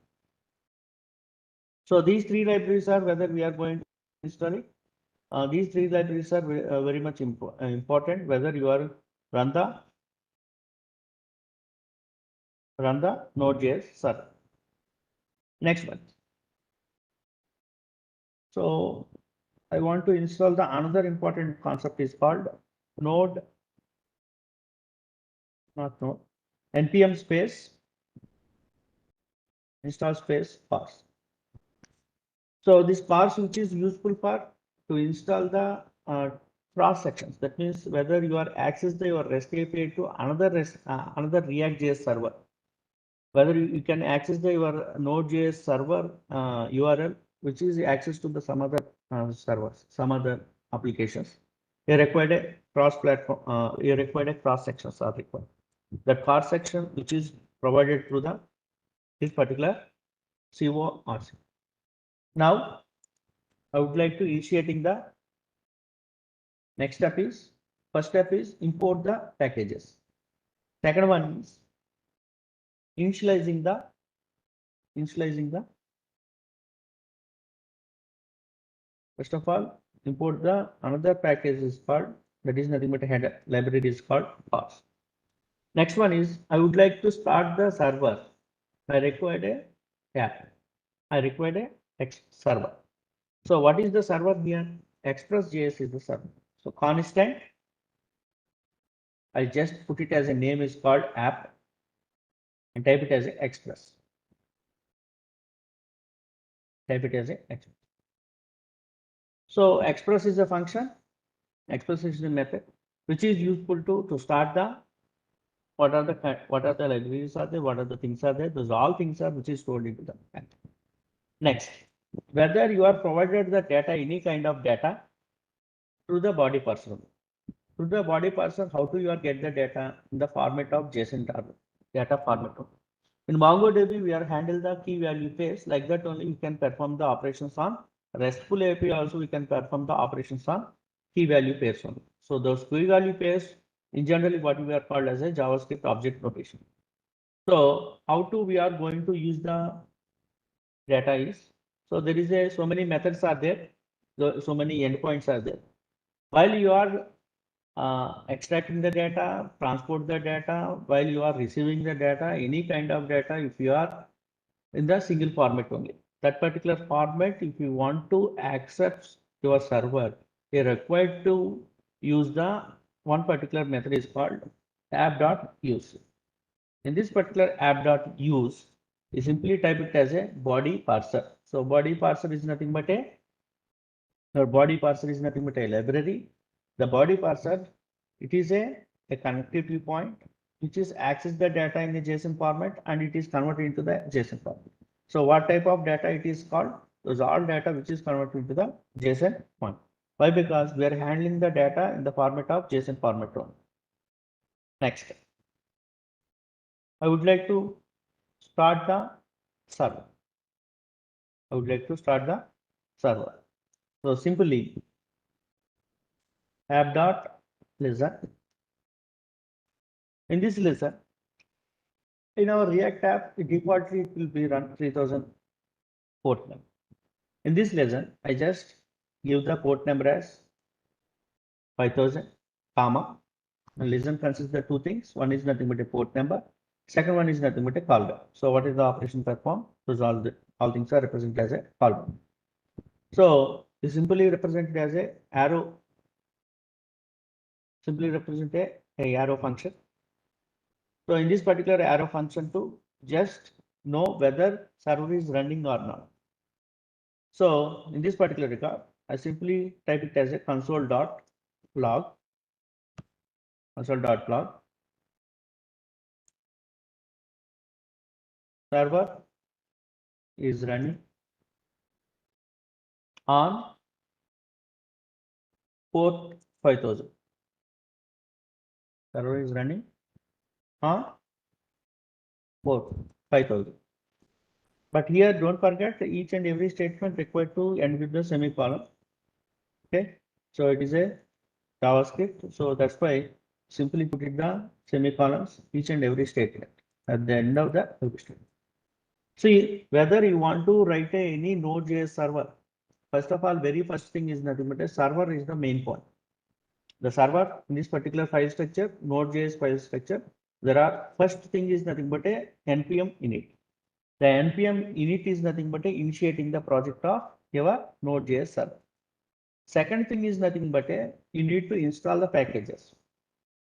A: So these three libraries are whether we are going to install it. These three libraries are very much important whether you are run the Node.js server. Next one. So I want to install the another important concept is called node, not node, npm space install space parse. So this parse which is useful for to install the cross sections. That means whether you are access your REST API to another React.js server, whether you can access your Node.js server URL, which is access to the some other servers, some other applications. You required a cross-platform. You required a cross sections are required. The cross section which is provided through this particular CORC. Now I would like to initiating the next step is first step is import the packages. Second one is initializing the first of all import the another package is called, that is nothing but a header library is called parse. Next one is I would like to start the server. I required a app. I required a text server. So what is the server here? Express.js is the server. So constant, I just put it as a name is called app and type it as a express. Type it as a express. So express is a function. Express is a method which is useful to start the what are the libraries are there, what are the things are there. Those all things are which is stored into the app. Next, whether you are provided the data, any kind of data through the body parser. To the body parser, how do you get the data in the format of JSON data format? In MongoDB, we are handle the key value pairs. Like that only we can perform the operations on RESTful API. Also, we can perform the operations on key value pairs only. So those key value pairs in generally what we are called as a JavaScript object notation. So how to we are going to use the data is, so there is a so many methods are there, so many endpoints are there. While you are extracting the data, transport the data, while you are receiving the data, any kind of data, if you are in the single format only, that particular format, if you want to access your server, you're required to use the one particular method is called app.use. In this particular app.use, you simply type it as a body parser. So body parser is nothing but a library. The body parser, it is a connectivity point which is access the data in the JSON format and it is converted into the JSON format. So what type of data it is called? Those all data which is converted into the JSON format. Why? Because we are handling the data in the format of JSON format only. Next, I would like to start the server. So simply app.listen. In this lesson, in our React app, defaultly it will be run 3000 port number. In this lesson, I just give the port number as 5000, comma. And lesson consists of two things. One is nothing but a port number. Second one is nothing but a callback. So what is the operation performed? Those all things are represented as a callback. So this simply represented as a arrow. Simply represent a arrow function. So in this particular arrow function to just know whether server is running or not. So in this particular record, I simply type it as a console.log server is running on port 5000. Server is running on port 5000. But here don't forget each and every statement required to end with the semicolon. Okay, so it is a JavaScript. So that's why simply put it the semicolons each and every statement at the end of the every statement. See whether you want to write any Node.js server. First of all, very first thing is nothing but a server is the main point. The server in this particular file structure, Node.js file structure, there are first thing is nothing but a npm init. The npm init is nothing but a initiating the project of your Node.js server. Second thing is nothing but a you need to install the packages.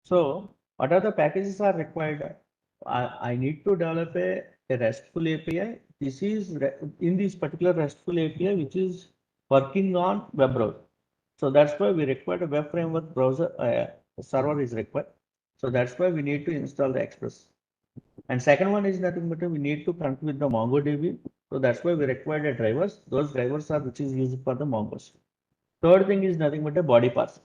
A: So what are the packages are required? I need to develop a RESTful API. This is in this particular RESTful API which is working on web browser. So that's why we require a web framework browser server is required. So that's why we need to install the Express. And second one is nothing but we need to connect with the MongoDB. So that's why we require the drivers. Those drivers are which is used for the Mongos. Third thing is nothing but a body parser.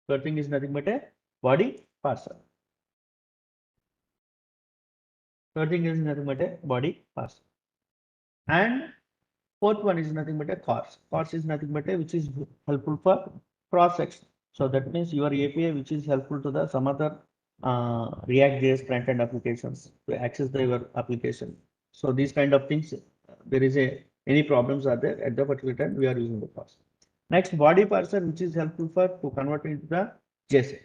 A: Third thing is nothing but a body parser. Third thing is nothing but a body parser. And fourth one is nothing but a CORS. CORS is nothing but a which is helpful for cross-section. So that means your API which is helpful to the some other React.js front-end applications to access your application. So these kind of things, there is any problems are there at the particular time we are using the CORS. Next, body parser which is helpful for to convert into the JSON.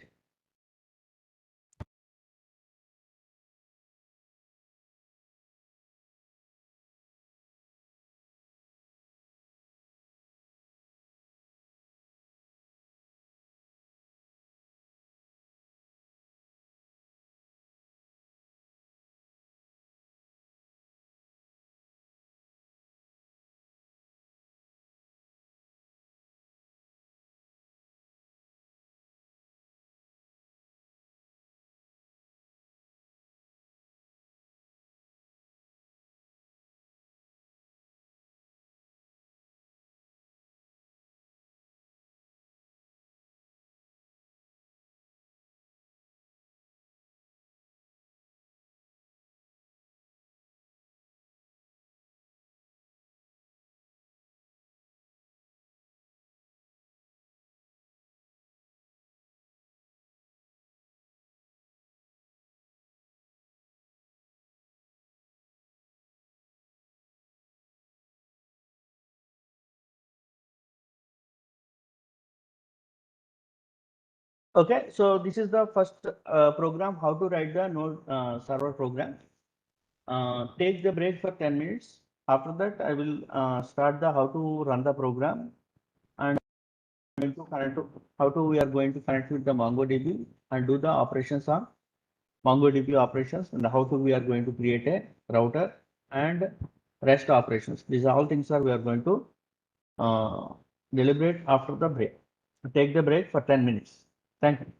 A: Okay, so this is the first program, how to write the node server program. Take the break for 10 minutes. After that, I will start the how to run the program and to connect to how to we are going to connect with the MongoDB and do the operations on MongoDB operations, and how to we are going to create a router and REST operations. These all things are we are going to uh, deliberate after the break. Take the break for 10 minutes. Thank you.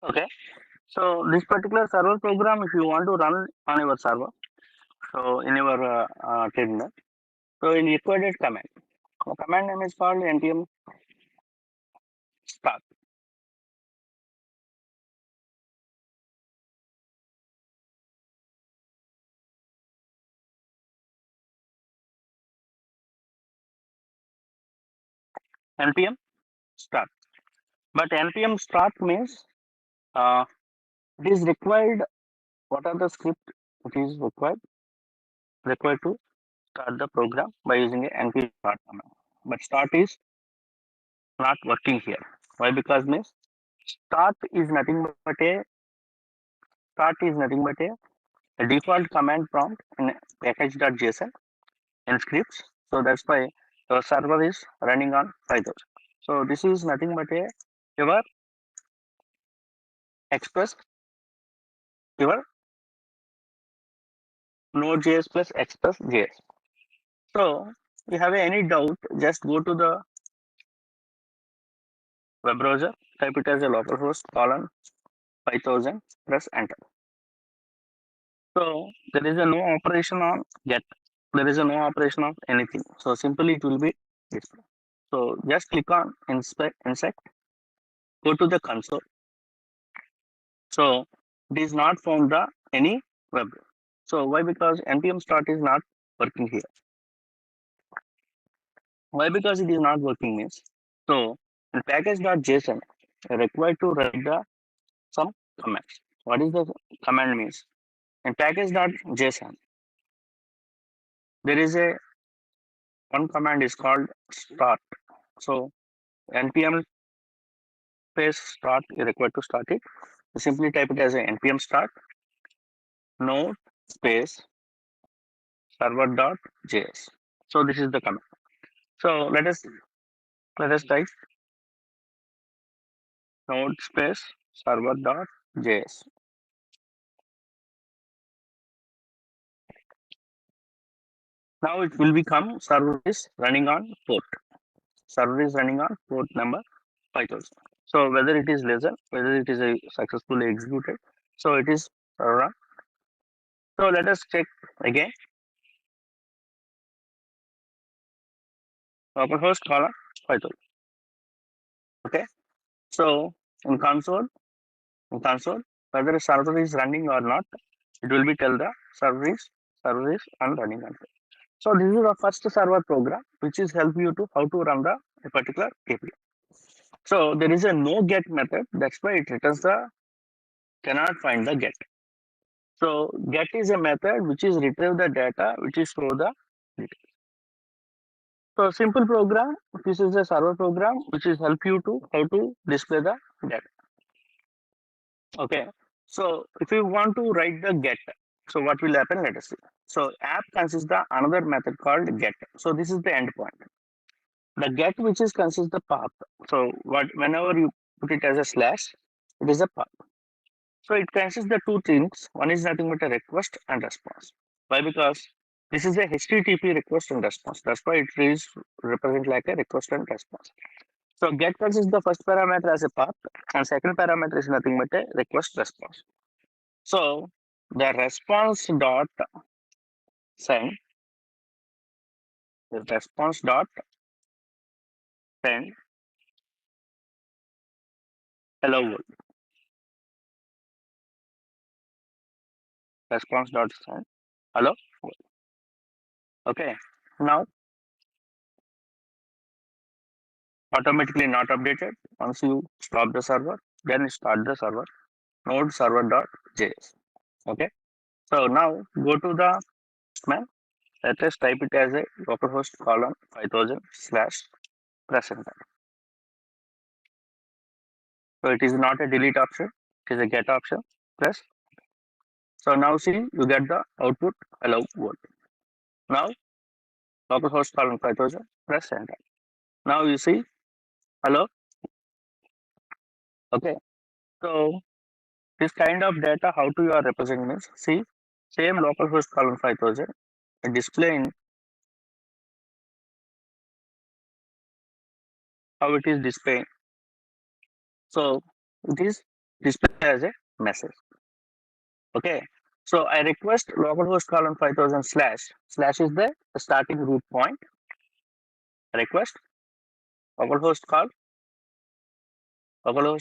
B: Okay. So this particular server program, if you want to run on your server, so in your terminal, so in required command, the command name is called npm start. npm start. But npm start means uh, it is required. What are the script it is required to start the program by using a npm start command. But start is not working here. Why? Because means start is nothing but a default command prompt in package.json in scripts. So that's why your server is running on 5000. So this is nothing but a your express your Node.js plus Express.js. So if you have any doubt, just go to the web browser, type it as a localhost colon 5000, press enter. So there is a no operation on get. There is a no operation of anything. So simply it will be display. So just click on insect, go to the console. So it is not found the any web. So why? Because npm start is not working here. Why? Because it is not working means. So in package.json, required to write the some commands. What is the command means? In package.json, there is a one command is called start. So npm space start is required to start it. You simply type it as a npm start node space server.js. So this is the command. So let us type node space server.js. Now it will become server is running on port. Server is running on port number 5000. So whether it is lesson, whether it is a successfully executed, so it is run. So let us check again. Localhost colon 5000. Okay. So in console, whether a server is running or not, it will be tell the server is and running on. So this is the first server program which is help you to how to run the a particular API. So there is a no get method. That's why it returns the cannot find the get. So get is a method which is retrieve the data which is store the data. So simple program. This is a server program which is help you to how to display the data. Okay. So if you want to write the get, so what will happen? Let us see. So app consists the another method called get. So this is the endpoint. The get which is consists the path. So what whenever you put it as a slash, it is a path. So it consists the two things. One is nothing but a request and response. Why? Because this is a HTTP request and response. That's why it is represent like a request and response. So get consists the first parameter as a path, and second parameter is nothing but a request response. So the response dot send, the response dot send hello world. Response dot send hello world. Okay. Now automatically not updated. Once you stop the server, then start the server. Node server.js. Okay. So now go to the man. Let us type it as a localhost colon 5000 slash press enter. So it is not a delete option, it is a get option. Press. So now see you get the output hello world. Now localhost colon 5000 press enter. Now you see hello. Okay. So this kind of data how to you are representing means see same localhost colon 5000 display in how it is displaying. So it is display as a message. Okay. So I request localhost colon 5000 slash is the starting root point. Request localhost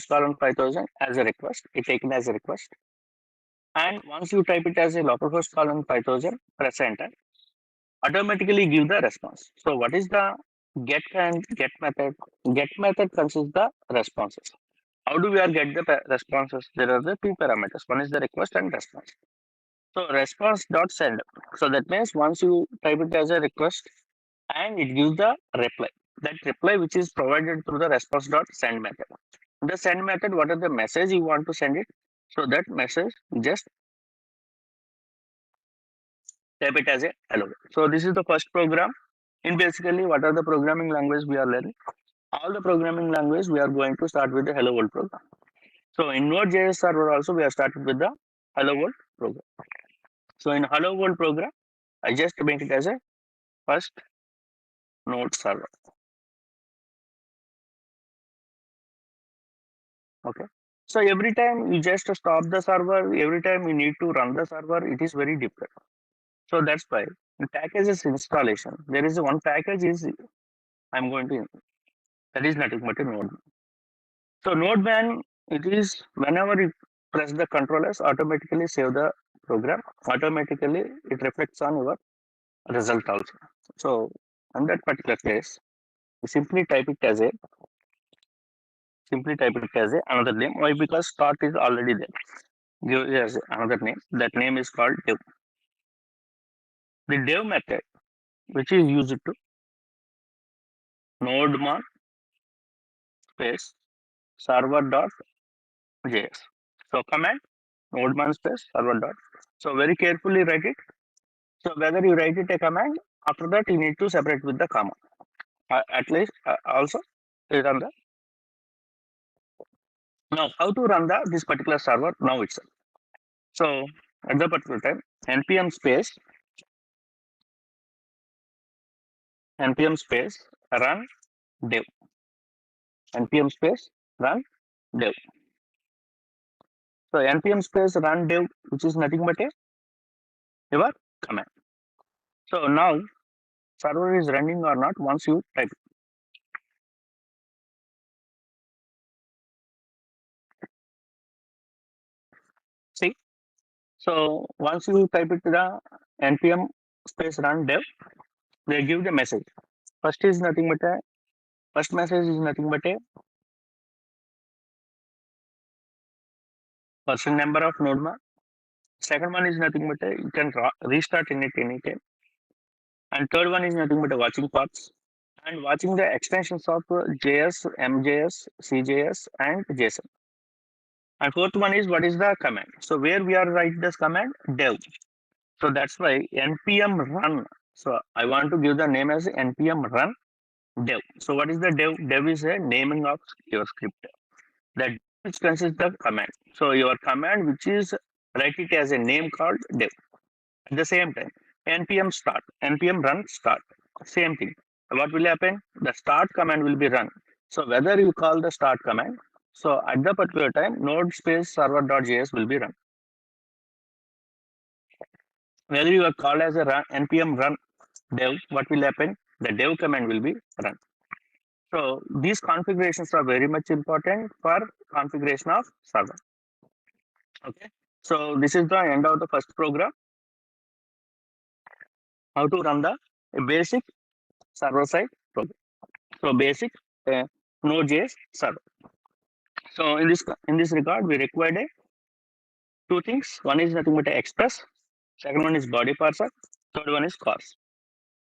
B: colon 5000 as a request. It taken as a request. And once you type it as a localhost colon 5000, press enter. Automatically give the response. So what is the get and get method? Get method consists the responses. How do we are get the responses? There are the two parameters. One is the request and response. So response dot send. So that means once you type it as a request and it gives the reply. That reply which is provided through the response dot send method. The send method, what are the message you want to send it? So that message just type it as a hello. So this is the first program. In basically what are the programming language we are learning? All the programming language we are going to start with the hello world program. So in Node.js server also we are started with the hello world program. So in hello world program, I just make it as a first node server. Okay. So every time you just stop the server, every time you need to run the server, it is very difficult. So that's why in packages installation, there is one package is I'm going to that is nothing but a node. So Nodeman, it is whenever you press the controllers, automatically save the program. Automatically, it reflects on your result also. So in that particular case, you simply type it as a another name. Why? Because start is already there. Give it as another name. That name is called dev. The dev method, which is used to nodeman space server.js. So command nodeman space server. So very carefully write it. So whether you write it a command, after that you need to separate with the comma. At least also run the. Now how to run the this particular server now itself. So at the particular time npm space run dev npm space run dev. So npm space run dev, which is nothing but a your command. So now server is running or not once you type it. See, so once you type it to the npm space run dev, they give the message. First is nothing but a first message is nothing but a person number of nodema. Second one is nothing but a you can restart in it anytime. And third one is nothing but a watching paths and watching the extensions of JS, MJS, CJS, and JSON. And fourth one is what is the command. So where we are writing this command dev. So that's why npm run. So I want to give the name as npm run dev. So what is the dev? Dev is a naming of your script. That which consists of command. So your command which is write it as a name called dev. At the same time, npm start, npm run start. Same thing. What will happen? The start command will be run. So whether you call the start command, so at the particular time, node space server.js will be run. Whether you are called as a run, npm run dev, what will happen? The dev command will be run. So these configurations are very much important for configuration of server. Okay. So this is the end of the first program. How to run the basic server side program. So basic Node.js server. So in this regard, we required two things. One is nothing but express. Second one is body parser. Third one is cars.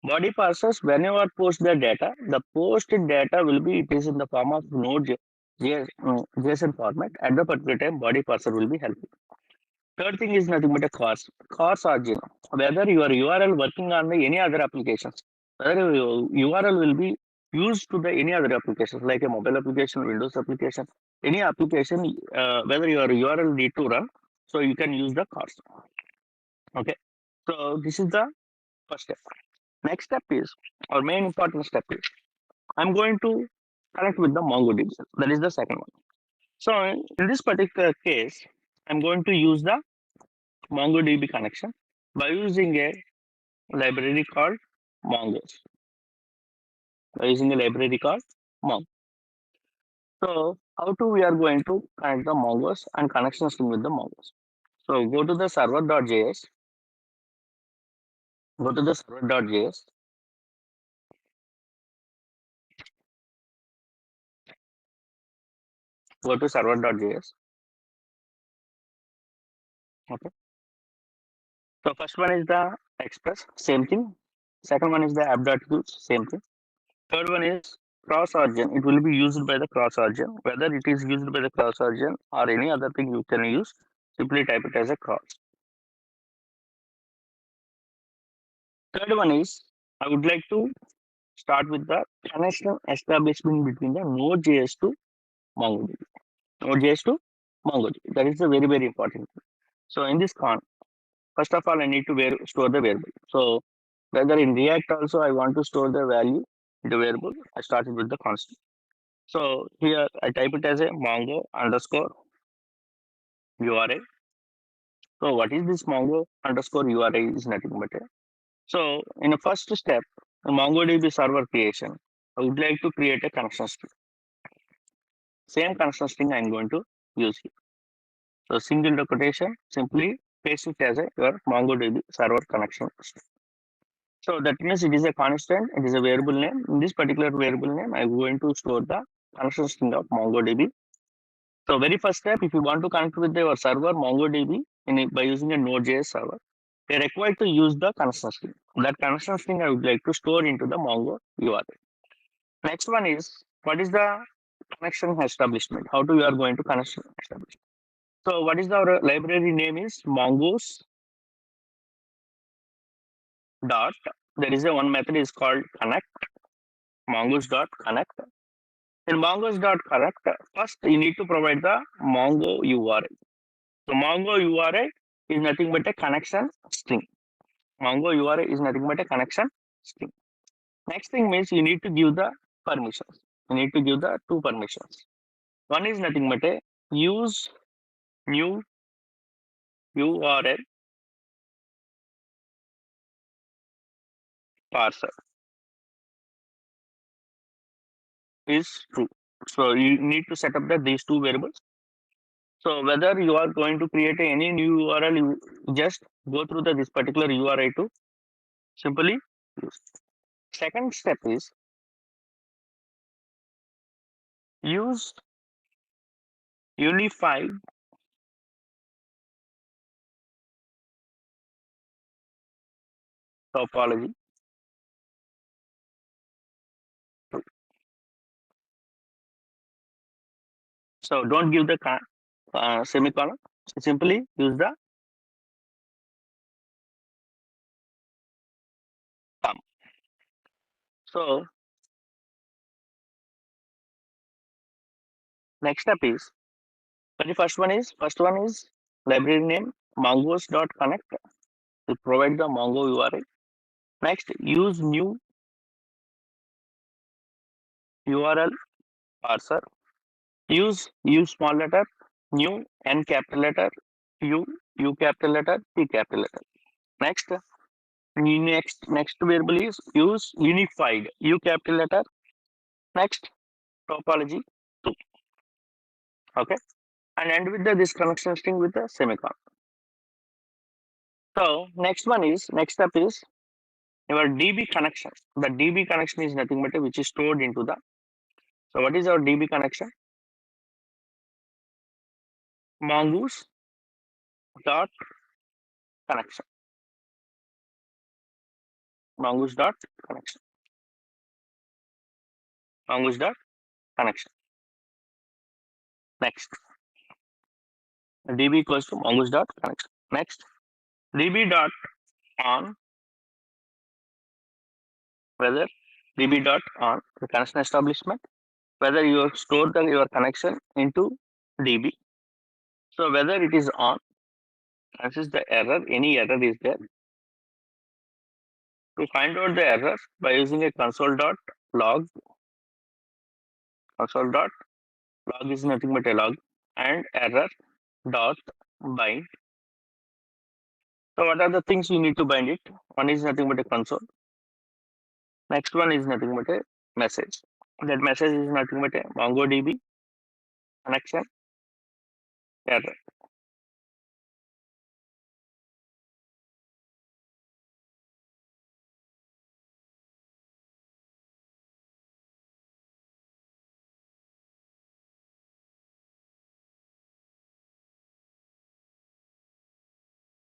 B: Body parsers, whenever post the data, the posted data will be, it is in the form of JSON format. At the particular time, body parser will be helpful. Third thing is nothing but a cars. Cars are whether your URL working on the any other applications, whether your URL will be used to the any other applications like a mobile application, Windows application, any application, whether your URL need to run, so you can use the cars. Okay, so this is the first step. Next step is, or main important step is, I'm going to connect with the MongoDB. That is the second one. So in this particular case, I'm going to use the MongoDB connection by using a library called Mongoose. By using a library called Mongo. So how to we are going to connect the Mongoose and connection string with the Mongoose. So go to the server.js. Go to the server.js. Go to server.js. Okay. So first one is the express, same thing. Second one is the app.use, same thing. Third one is cross origin. It will be used by the cross origin. Whether it is used by the cross origin or any other thing you can use, simply type it as a cross. Third one is I would like to start with the connection establishment between the Node.js to MongoDB. Node.js to MongoDB. That is a very, very important thing. So in this first of all, I need to store the variable. So whether in React also I want to store the value in the variable, I started with the constant. So here I type it as a Mongo underscore URI. So what is this Mongo underscore URI is nothing but a. So in the first step, in MongoDB server creation, I would like to create a connection string. Same connection string I'm going to use here. So single quotation, simply paste it as your MongoDB server connection string. So that means it is a constant, it is a variable name. In this particular variable name, I'm going to store the connection string of MongoDB. So very first step, if you want to connect with your server MongoDB by using a Node.js server, you're required to use the connection string. That connection string I would like to store into the Mongo URL. Next one is what is the connection establishment? How do you are going to connection establish? So what is our library name is mongoose dot. There is a one method is called connect. Mongoose dot connect. In mongoose dot connect, first you need to provide the Mongo URI. So Mongo URI is nothing but a connection string. Mongo URI is nothing but a connection string. Next thing means you need to give the permissions. You need to give the two permissions. One is nothing but a use new URL parser is true. So you need to set up these two variables. So whether you are going to create any new URL, you just go through this particular URI to simply use. Second step is use unified topology. So don't give the semicolon. Simply use the sum. So next step is the first one is library name mongoose.connect to provide the Mongo URI. Next, use new URL parser. Use small letter, new N capital letter, U capital letter, P capital letter. Next variable is use unified U capital letter. Next topology 2. Okay, and end with this connection string with a semicolon. So next step is your DB connection. The DB connection is nothing but which is stored into the. So what is our DB connection? Mongoose dot connection. Mongoose dot connection. Mongoose dot connection. Next, DB equals to mongoose dot connection. Next, DB dot on whether DB dot on the connection establishment, whether you store your connection into DB. So whether it is on, this is the error, any error is there. To find out the error by using a console.log. Console.log is nothing but a log. and error dot bind. So what are the things we need to bind it? One is nothing but a console. Next one is nothing but a message. That message is nothing but a MongoDB connection error.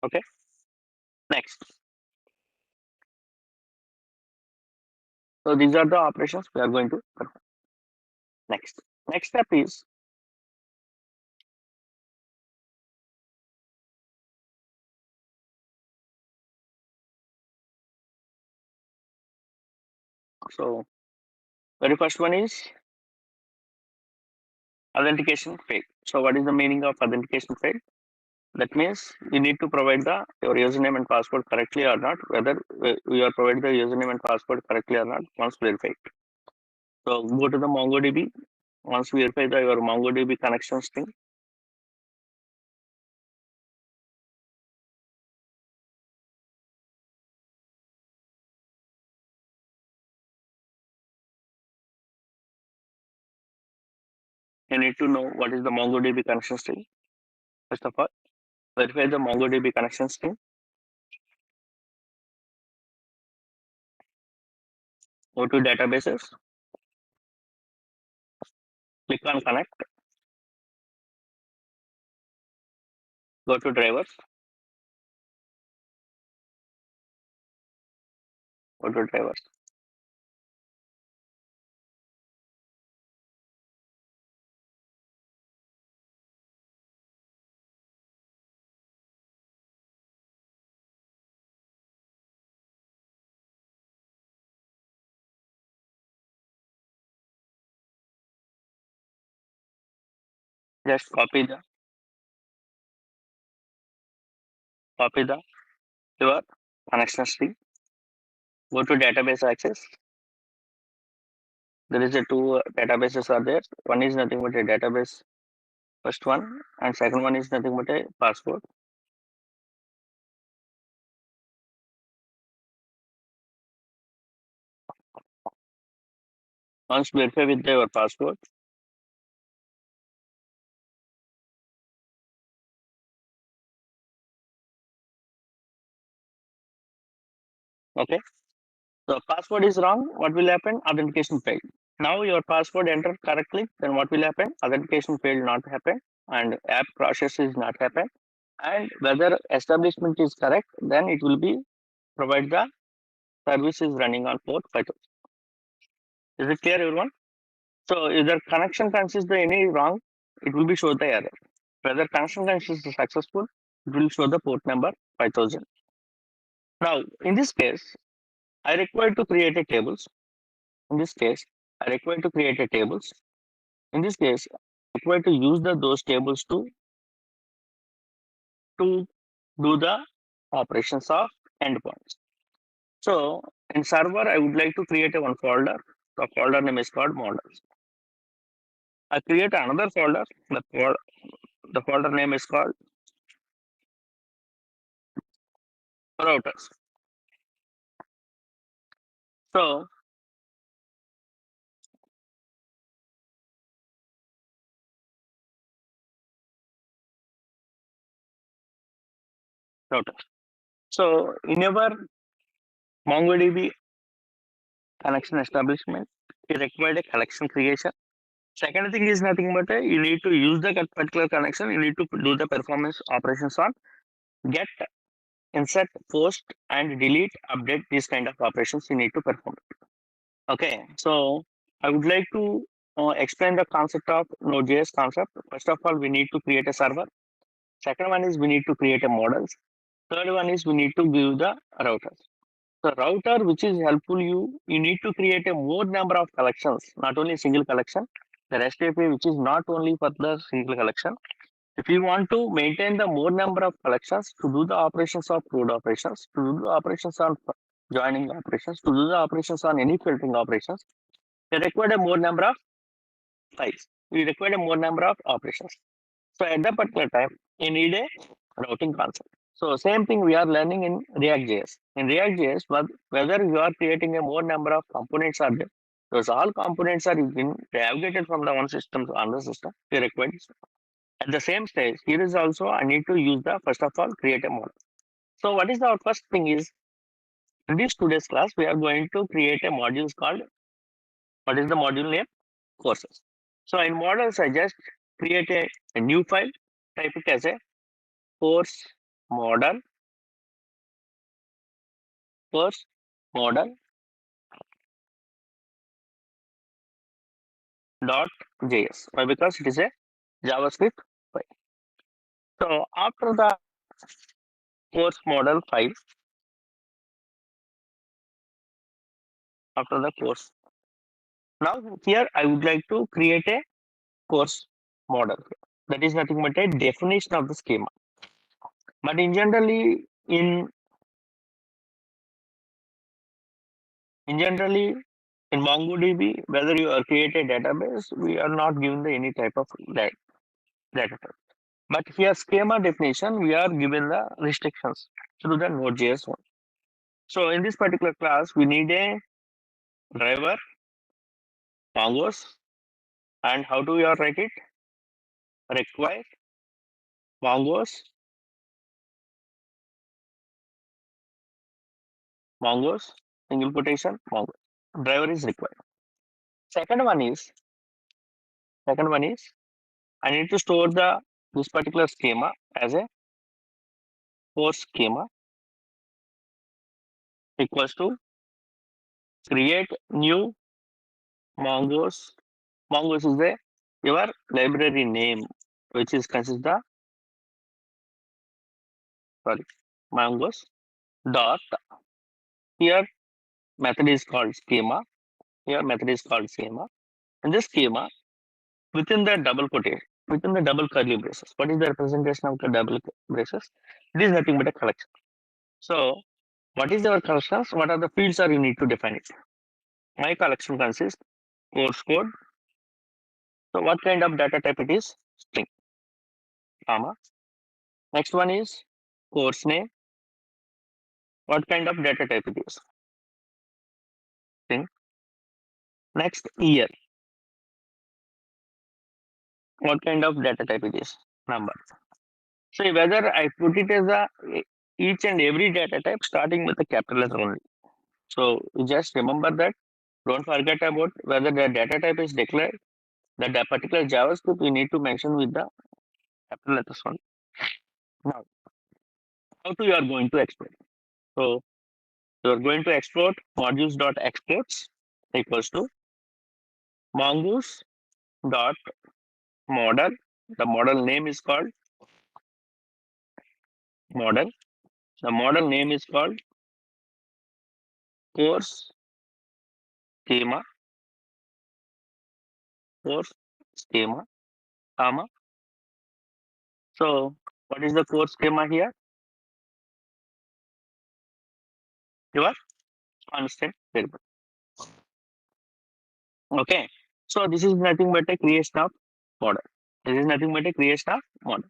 B: Okay. Next. So these are the operations we are going to perform. Next. Next step is so very first one is authentication failed. So what is the meaning of authentication failed? That means you need to provide your username and password correctly or not, whether you are providing the username and password correctly or not once verified. So go to the MongoDB. Once verify your MongoDB connection string. You need to know what is the MongoDB connection string. First of all, verify the MongoDB connection string. Go to databases. Click on connect. Go to drivers. Go to drivers. Just copy the your connection string. Go to database access. There is a two databases are there. One is nothing but a database, first one, and second one is nothing but a password. Once verify with your password, okay. So password is wrong. What will happen? Authentication failed. Now your password entered correctly. Then what will happen? Authentication failed not happen, and app process is not happen. And whether establishment is correct, then it will be provide the service is running on port 5000. Is it clear, everyone? So if the connection consists the any wrong, it will be show the error. Whether connection consists successful, it will show the port number 5000. Now in this case, I require to create a tables. In this case, I require to create a tables. In this case, I require to use those tables to do the operations of endpoints. So in server, I would like to create a one folder. The folder name is called models. I create another folder. The folder name is called routers. So routers. So in your MongoDB connection establishment, you required a collection creation. Second thing is nothing but you need to use the particular connection. You need to do the performance operations on get, insert, post, and delete, update. These kind of operations you need to perform. Okay, so I would like to explain the concept of Node.js concept. First of all, we need to create a server. Second one is we need to create a models. Third one is we need to give the routers. The router which is helpful you need to create a more number of collections, not only single collection. The REST API which is not only for the single collection. If you want to maintain the more number of collections to do the operations of CRUD operations, to do the operations on joining operations, to do the operations on any filtering operations, they require a more number of files. We require a more number of operations. So at that particular time, you need a routing concept. So same thing we are learning in React.js. In React.js, whether you are creating a more number of components are there, those all components are being navigated from the one system to another system. You require this. At the same stage, here is also I need to use the first of all create a model. So what is the first thing is in this today's class we are going to create a module called what is the module name courses. So in models I just create a new file, type it as a course model course model dot js. Why? Because it is a JavaScript file. So after the course model file, after the course, now here I would like to create a course model. That is nothing but a definition of the schema. But in generally generally in MongoDB, whether you are create a database, we are not given the any type of data type. But here schema definition, we are given the restrictions through the Node.js one. So in this particular class, we need a driver, Mongos, and how do we are write it? Require Mongos, Mongos, single quotation, Mongos. Driver is required. Second one is I need to store the this particular schema as a course schema equals to create new Mongos. Mongos is the your library name, which is consists the sorry Mongos dot here method is called schema. Here method is called schema. And this schema within the double quotation, within the double curly braces. What is the representation of the double braces? It is nothing but a collection. So what is our collections? What are the fields are you need to define it? My collection consists course code. So what kind of data type it is? String, comma. Next one is course name. What kind of data type it is? String. Next year. What kind of data type it is? Number. So whether I put it as a each and every data type starting with the capital letter only. So you just remember that. Don't forget about whether the data type is declared. That particular JavaScript we need to mention with the capital letters only. Now, how to you are going to export? So you are going to export modules.exports equals to mongoose dot model. The model name is called model. The model name is called course schema. Course schema, comma. So what is the course schema here? Your constant variable. Okay. So this is nothing but a creation of model. This is nothing but a creation of model.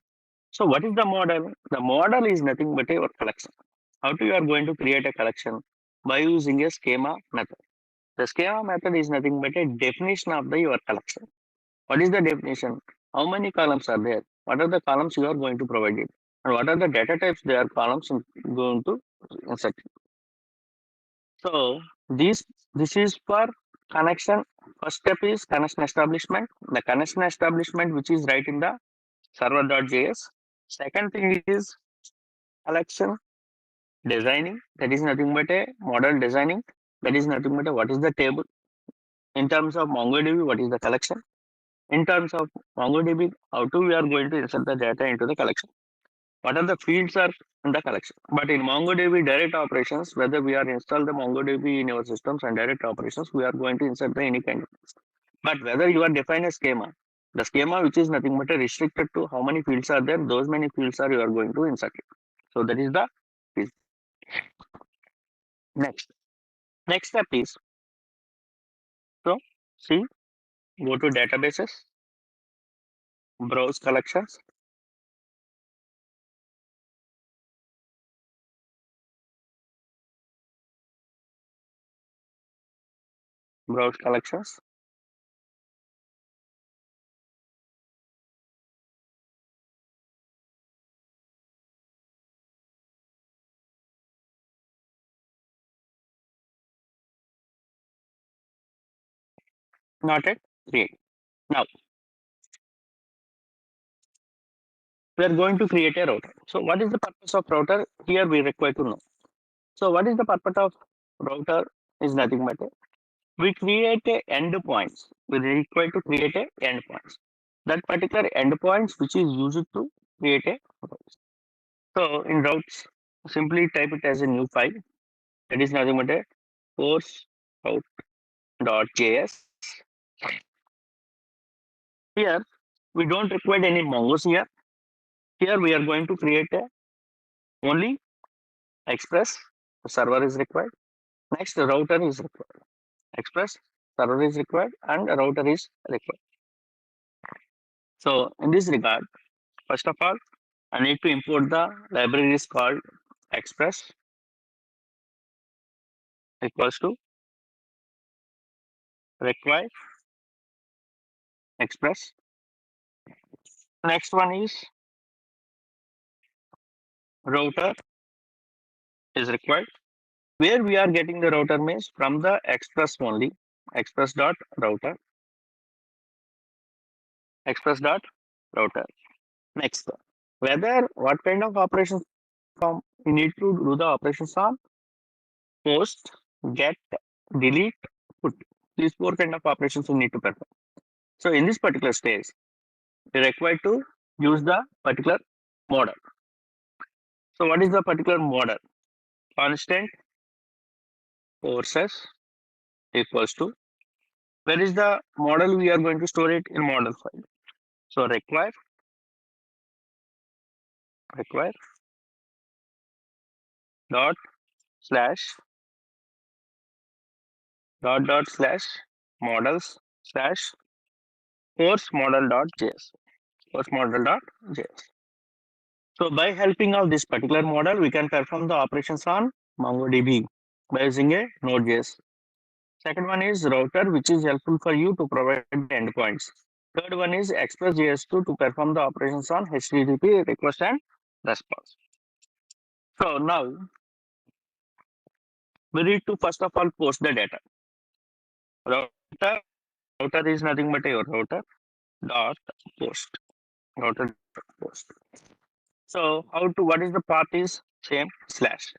B: So what is the model? The model is nothing but a collection. How to you are going to create a collection? By using a schema method. The schema method is nothing but a definition of the your collection. What is the definition? How many columns are there? What are the columns you are going to provide it? And what are the data types they are columns going to insert? So this is for connection. First step is connection establishment. The connection establishment which is right in the server.js. Second thing is collection designing. That is nothing but a model designing. That is nothing but a what is the table. In terms of MongoDB, what is the collection? In terms of MongoDB, how to we are going to insert the data into the collection? What are the fields are in the collection? But in MongoDB direct operations, whether we are install the MongoDB in our systems and direct operations, we are going to insert the any kind of. But whether you are define a schema, the schema which is nothing but a restricted to how many fields are there, those many fields are you are going to insert it. So that is the next. Next step is so see go to databases, browse collections. browse collections. Not yet create. Now we are going to create a router. So what is the purpose of router? Here we require to know. So what is the purpose of router is nothing but we create a endpoints. We require to create a endpoints. That particular endpoints which is used to create a routes. So in routes, simply type it as a new file. That is nothing but a course route.js. Here we don't require any Mongos here. Here we are going to create a only Express server is required. Next router is required. Express server is required and a router is required. So in this regard, first of all, I need to import the libraries called Express equals to require Express. Next one is router is required. Where we are getting the router means from the Express only. Express dot router. Express dot router. Next, whether what kind of operations from you need to do the operations on post, get, delete, put. These four kind of operations you need to perform. So in this particular stage, you require to use the particular model. So what is the particular model? Constant courses equals to where is the model we are going to store it in model file. So require dot slash dot slash models slash course model dot js course model dot js. So by helping of this particular model, we can perform the operations on MongoDB by using a Node.js. Second one is router, which is helpful for you to provide the endpoints. Third one is Express.js2 to perform the operations on HTTP request and response. So now we need to first of all post the data. Router is nothing but your router dot post. Router dot post. So how to what is the path is same slash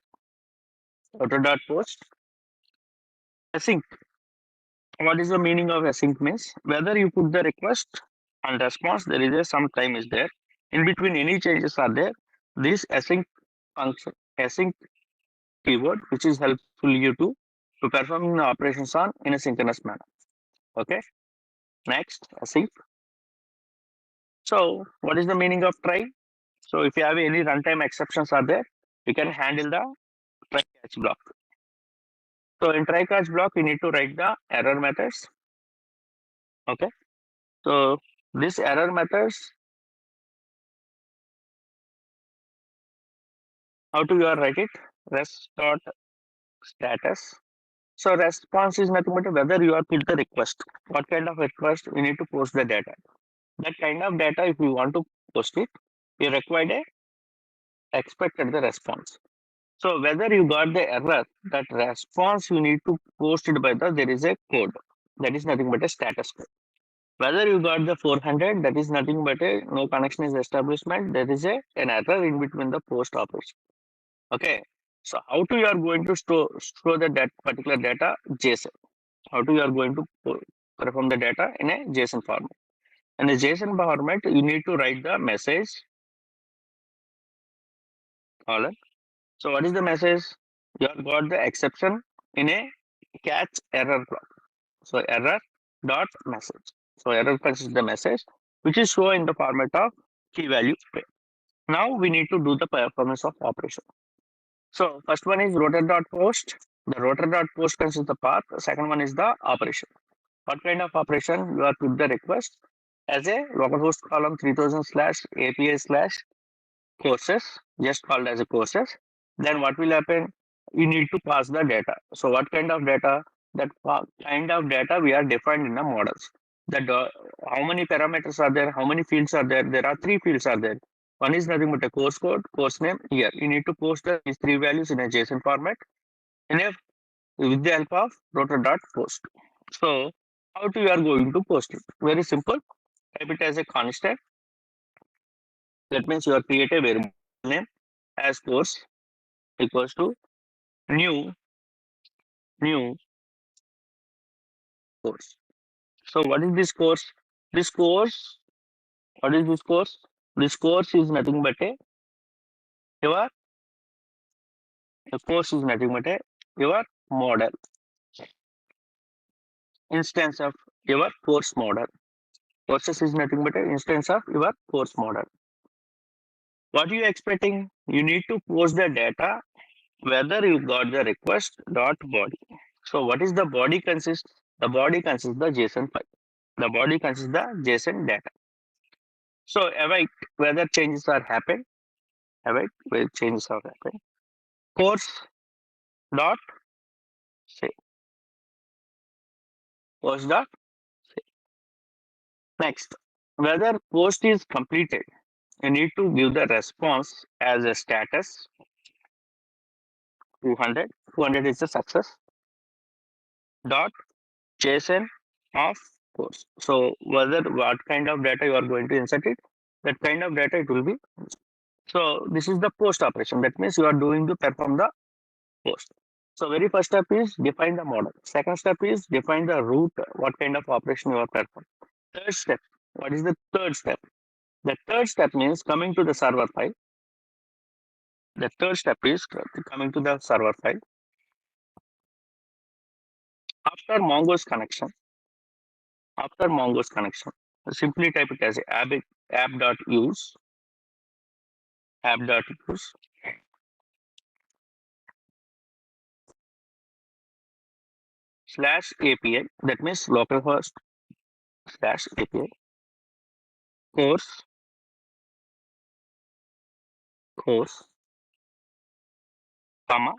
B: router dot post async. What is the meaning of async means? Whether you put the request and response, there is a some time is there. In between any changes are there. This async function, async keyword, which is helpful you to perform the operations on in a synchronous manner. Okay. Next, async. So what is the meaning of try? So if you have any runtime exceptions are there, you can handle the try catch block. So in try catch block, you need to write the error methods. Okay. So this error methods, how to you are write it? Rest dot status. So response is nothing but whether you are put the request. What kind of request we need to post the data. That kind of data, if you want to post it, you require a expected the response. So whether you got the error, that response you need to post it by the there is a code. That is nothing but a status code. Whether you got the 400, that is nothing but a no connection is establishment. There is an error in between the post operation. Okay. So how to you are going to store that particular data JSON? How to you are going to perform the data in a JSON format? In a JSON format, you need to write the message colon. So what is the message? You have got the exception in a catch error block. So error dot message. So error consists the message which is shown in the format of key value pair. Now we need to do the performance of operation. So first one is router dot post. The router dot post consists the path. The second one is the operation. What kind of operation? You are put the request as a localhost column 3000 slash API slash courses, just called as a courses. Then what will happen? You need to pass the data. So what kind of data? that kind of data we are defined in the models. That how many parameters are there, how many fields are there? There are three fields are there. One is nothing but a course code, course name, year. You need to post these three values in a JSON format in a, with the help of router.post. So how to you are going to post it? Very simple. Type it as a constant. That means you are create a variable name as course equals to new course. So what is this course? This course, what is this course? This course is nothing but a your the course is nothing but a your model instance of your course model. Courses is nothing but an instance of your course model. What you expecting? You need to post the data whether you got the request dot body. So what is the body consist? The body consists the JSON file. The body consists the JSON data. So await whether changes are happened. Await whether changes are happened. Course dot say. Course dot say. Next, whether post is completed. You need to give the response as a status 200. 200 is the success dot JSON of course. So whether what kind of data you are going to insert it, that kind of data it will be. So this is the post operation. That means you are doing to perform the post. So very first step is define the model. Second step is define the route, what kind of operation you are performing. Third step, what is the third step? The third step means coming to the server file. The third step is coming to the server file. After Mongo's connection, simply type it as app.use app.use slash API. That means localhost slash API course comma.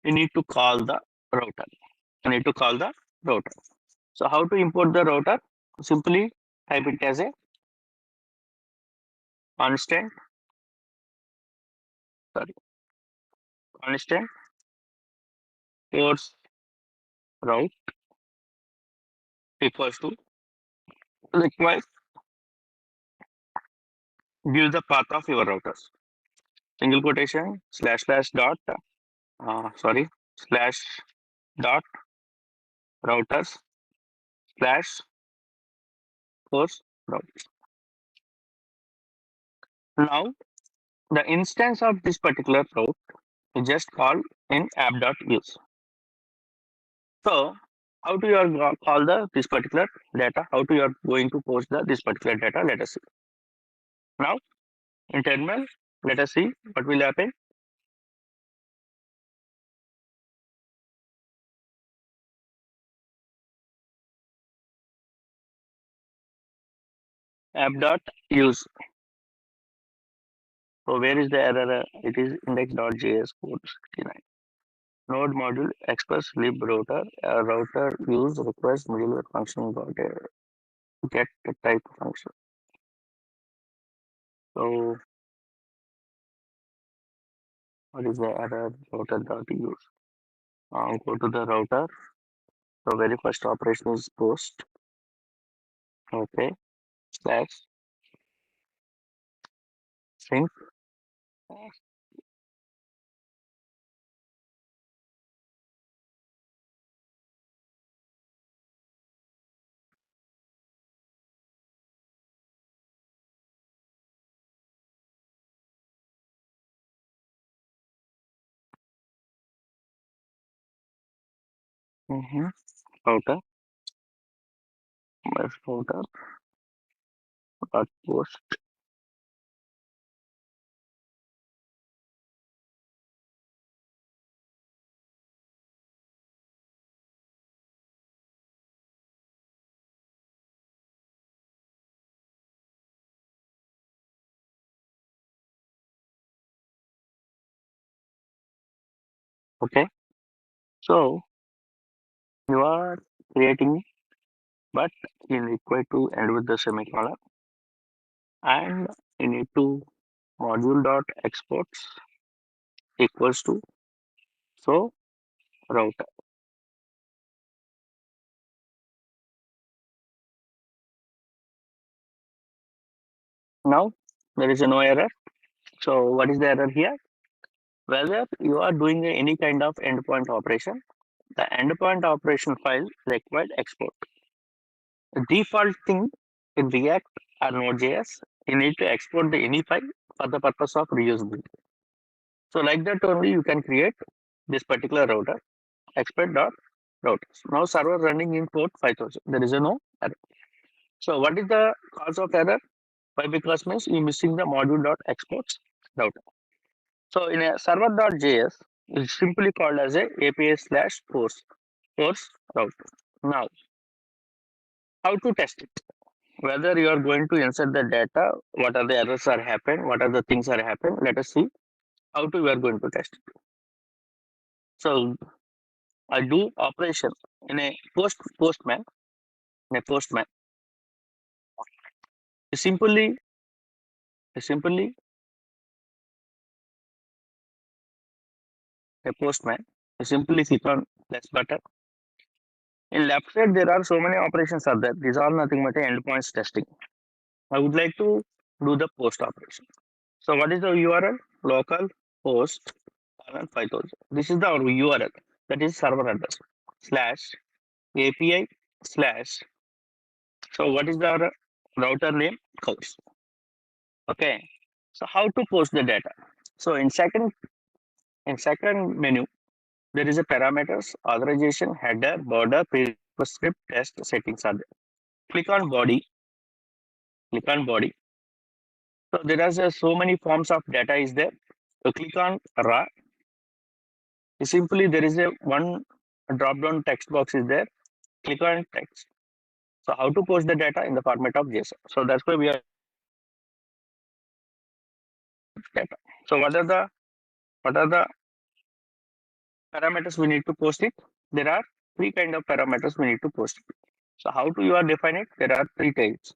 B: You need to call the router. You need to call the router. So how to import the router? Simply type it as a constant, sorry, constant course route equals to require give the path of your routers. Single quotation slash dot slash dot routers slash course route. Now the instance of this particular route is just called in app.use. So how do you are call the this particular data? How to you are going to post the this particular data? Let us see. Now in terminal, let us see what will happen. App.use. So where is the error? It is index.js code 69. Node module express lib router router use request middleware function got a get type function. So what is the error? Router.use. Go to the router. So very first operation is post. Okay. Slash sync. Router. Router. Dot post. Okay. So you are creating, but you require to end with the semicolon, and you need to module dot exports equals to so router. Now there is no error. So what is the error here? Whether you are doing any kind of endpoint operation, the endpoint operation file required export. The default thing in React or Node.js, you need to export the any file for the purpose of reusability. So like that only you can create this particular router, export.routers. Now server running in port 5000. There is no error. So what is the cause of error? Why? Because means you missing the module.exports router. So in a server.js, it's simply called as a API/force router. Now, how to test it? Whether you are going to insert the data, what are the errors are happen, what are the things are happen. Let us see how to we are going to test it. So I do operation in a postman. In a postman, simply simply a postman. You simply click on plus button. In left side there are so many operations are there. These are nothing but a endpoints testing. I would like to do the post operation. So what is the URL? Local host 5000. This is the URL, that is server address slash API slash. So what is the router name? Course. Okay. So how to post the data? So in second menu there is a parameters, authorization, header, border, prescript, test settings are there. Click on body. Click on body. So there are so many forms of data is there. So click on raw. Simply there is a one drop down text box is there. Click on text. So how to post the data in the format of JSON. So that's why we are data. So what are the parameters we need to post it? There are three kind of parameters we need to post it. So how do you are define it? There are three types.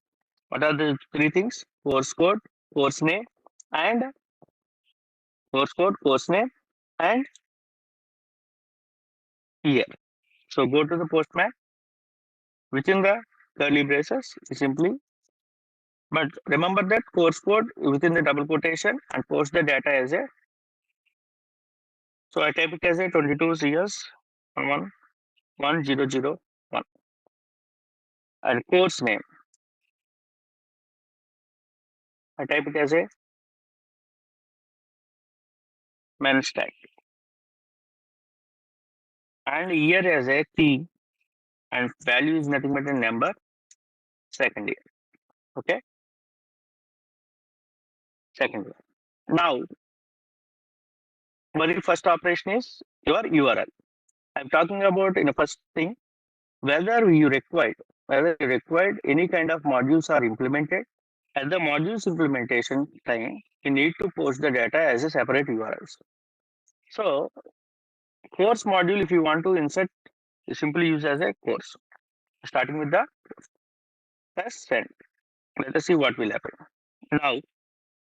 B: What are the three things? Course code, course name, and course code, course name, and year. So go to the postman within the curly braces simply. But remember that course code within the double quotation and post the data as a. So I type it as a 22 CS 111001 and course name. I type it as a main stack and year as a key and value is nothing but a number second year. Okay, second year. Now, very first operation is your URL. I'm talking about in the first thing whether you required any kind of modules are implemented. At the modules implementation time, you need to post the data as a separate URLs. So course module, if you want to insert, you simply use as a course. Starting with the press send. Let us see what will happen. Now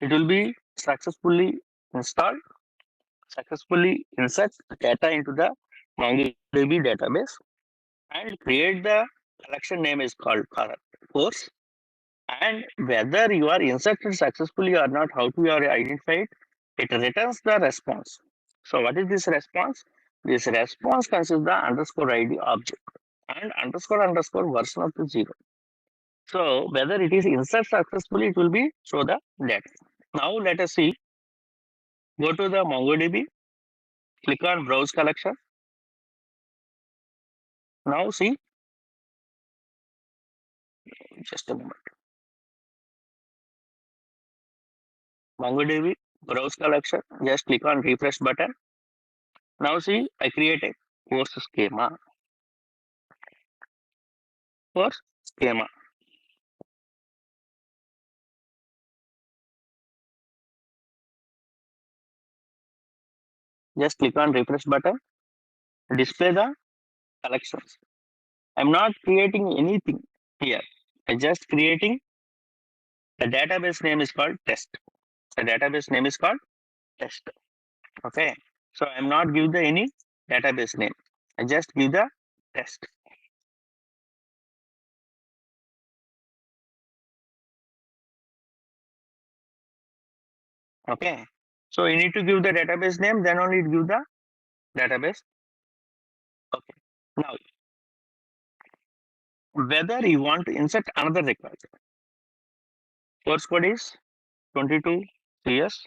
B: it will be successfully installed, successfully insert the data into the MongoDB database and create the collection name is called course. And whether you are inserted successfully or not, how to you are identified, it returns the response. So what is this response? This response consists the underscore ID object and underscore version of the zero. So whether it is insert successfully, it will be show the data. Now let us see. Go to the MongoDB, click on browse collection. Now see, just a moment. MongoDB browse collection. Just click on refresh button. Now see, I create a course schema. Course schema. Just click on refresh button. Display the collections. I'm not creating anything here. I'm just creating the database name is called test. The database name is called test. Okay. So I'm not give the any database name. I just give the test. Okay. So you need to give the database name, then only give the database. Okay. Now, whether you want to insert another record. Source code is 22 CS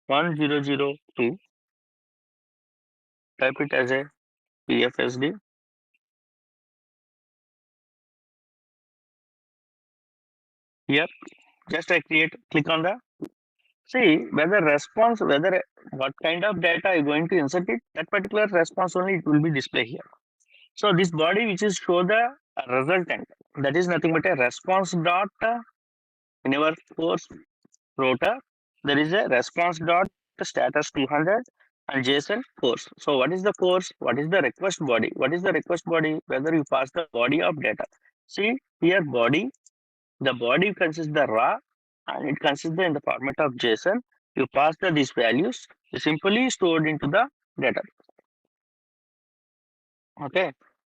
B: 1002. Type it as a PFSD. Here, just I click on the see whether response, whether what kind of data are you going to insert it, that particular response only it will be displayed here. So this body which is show the resultant, that is nothing but a response dot in your course router. There is a response dot status 200 and JSON course. So what is the course? What is the request body? What is the request body? Whether you pass the body of data. See here body, the body consists the raw and it consists in the format of JSON. You pass these values, you simply stored into the data. Okay.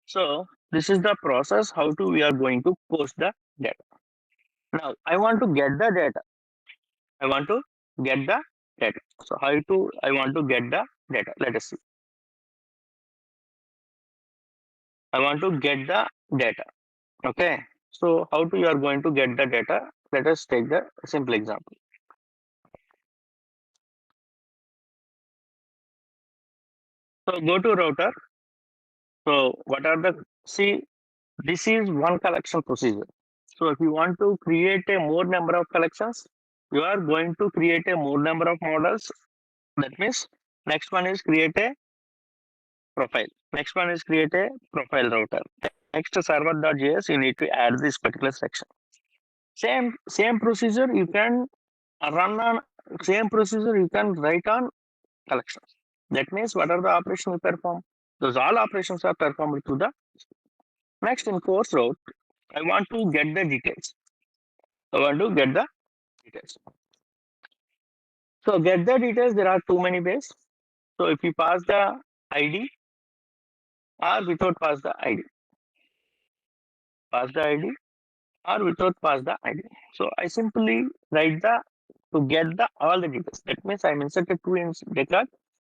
B: So this is the process how to we are going to post the data. Now I want to get the data. I want to get the data. So how to I want to get the data. Let us see. I want to get the data. Okay. So how to you are going to get the data? Let us take the simple example. So go to router. So what are the see this is one collection procedure. So if you want to create a more number of collections, you are going to create a more number of models. That means next one is create a profile. Next one is create a profile router. Next server.js, you need to add this particular section. Same procedure you can run on same procedure you can write on collections. That means what are the operations we perform? Those all operations are performed through the next in course route. I want to get the details. I want to get the details. So get the details. There are too many ways. So if you pass the ID or without pass the ID, pass the ID or without pass the ID. So I simply write the to get the all the details. That means I'm inserted record.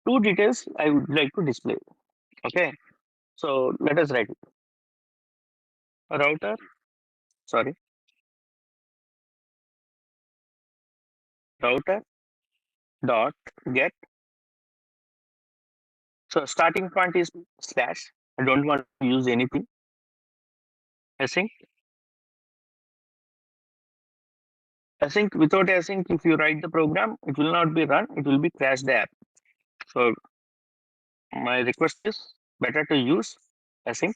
B: Two details I would like to display. Okay. So let us write it. Router. Sorry. Router dot get. So starting point is slash. I don't want to use anything. Async. Async without async, if you write the program, it will not be run. It will be crash the app. So my request is better to use async.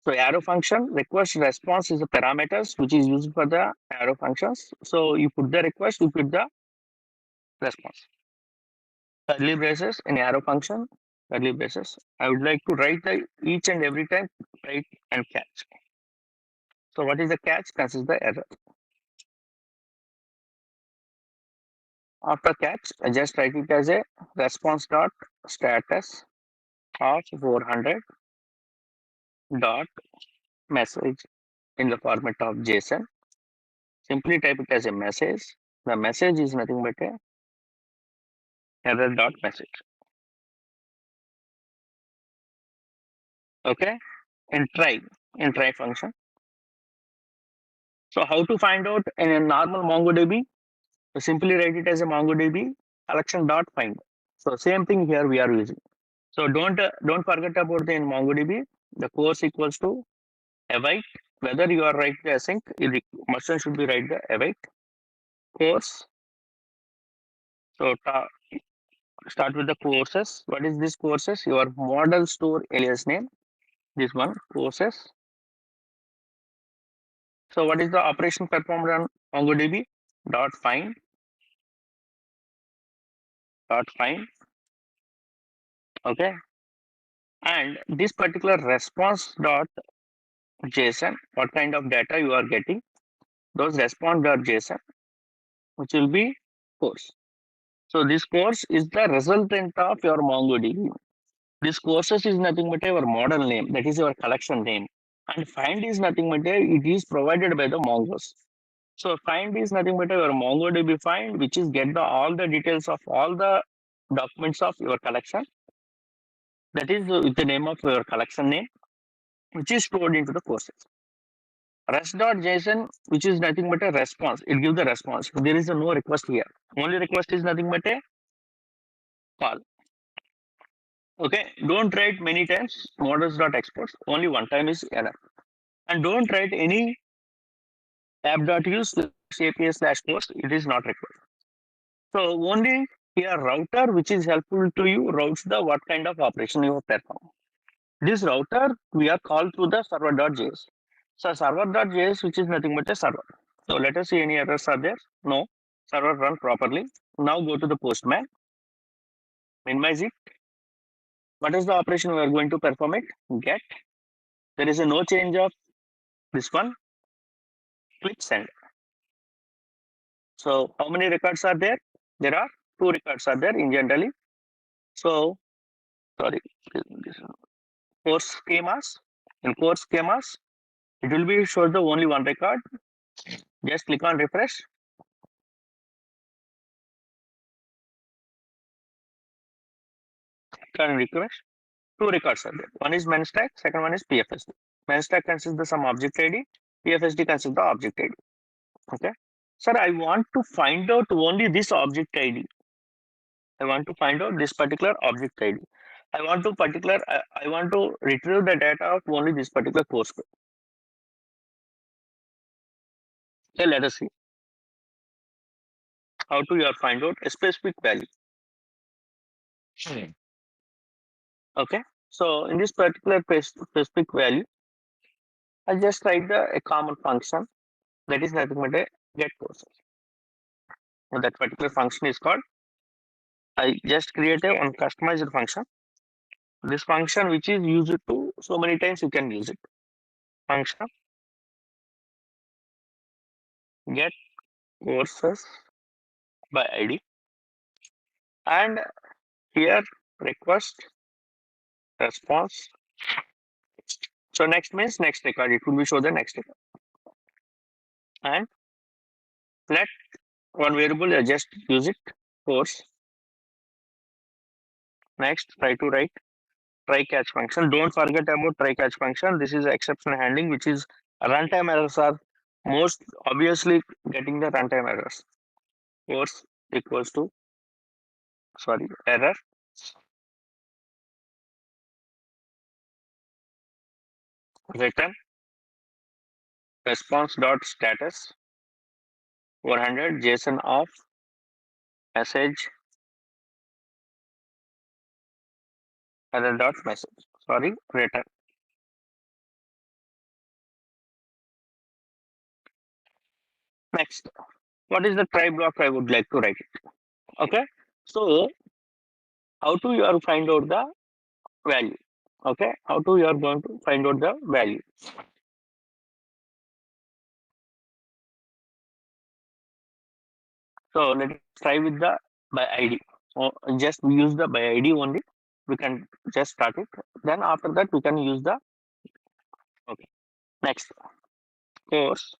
B: So arrow function request response is the parameters which is used for the arrow functions. So you put the request, you put the response. Curly braces in arrow function, curly braces. I would like to write the each and every time write and catch. So what is the catch? Consists the error. After catch, I just write it as a response dot status of 400 dot message in the format of JSON. Simply type it as a message. The message is nothing but a error dot message. Okay, and try function. So how to find out in a normal MongoDB? You simply write it as a MongoDB collection dot find. So same thing here we are using. So don't forget about the in MongoDB the course equals to await. Whether you are writing async, the merchant should be write the await course. So start with the courses. What is this courses? Your model store alias name. This one courses. So what is the operation performed on MongoDB? Dot find. Okay. And this particular response dot JSON, what kind of data you are getting, those response dot JSON, which will be course. So this course is the resultant of your MongoDB. This courses is nothing but your model name, that is your collection name. And find is nothing but it is provided by the Mongos. So find is nothing but your MongoDB find, which is get all the details of all the documents of your collection. That is with the name of your collection name, which is stored into the courses. Rest.json, which is nothing but a response. It gives the response. There is no request here. Only request is nothing but a call. Okay, don't write many times models.exports. Only one time is enough. And don't write any app.use API slash post. It is not required. So only here router, which is helpful to you, routes the what kind of operation you perform. This router we are called through the server.js. So server.js, which is nothing but a server. So let us see any errors are there. No, server run properly. Now go to the postman, minimize it. What is the operation we are going to perform it? Get. There is a no change of this one. Click send. So how many records are there? There are two records are there in generally. So sorry, this course schemas. In course schemas, it will be show the only one record. Just click on refresh. Can refresh. Two records are there. One is main stack, second one is PFSD. Main stack consists of some object ID, PFSD consists the object ID. Okay. Sir, I want to find out only this object ID. I want to find out this particular object ID. I want to retrieve the data of only this particular course code. Okay, let us see how to you find out a specific value. Okay, so in this particular specific value, I just write a common function that is nothing but a get courses. So that particular function is called. I just create a one customized function. This function which is used to so many times you can use it. Function get courses by ID and here request response. So next means next record. It will be show the next record. And let one variable just use it course. Next try to write try catch function. Don't forget about try catch function. This is exception handling, which is runtime errors are most obviously getting the runtime errors. Course equals to error return response dot status 100 JSON of message error dot message return. Next, what is the try block I would like to write it? Okay, so how to you are find out the value? Okay, how to you are going to find out the value? So let us try with the by ID. Just use the by ID only. We can just start it. Then after that we can use the okay. Next course.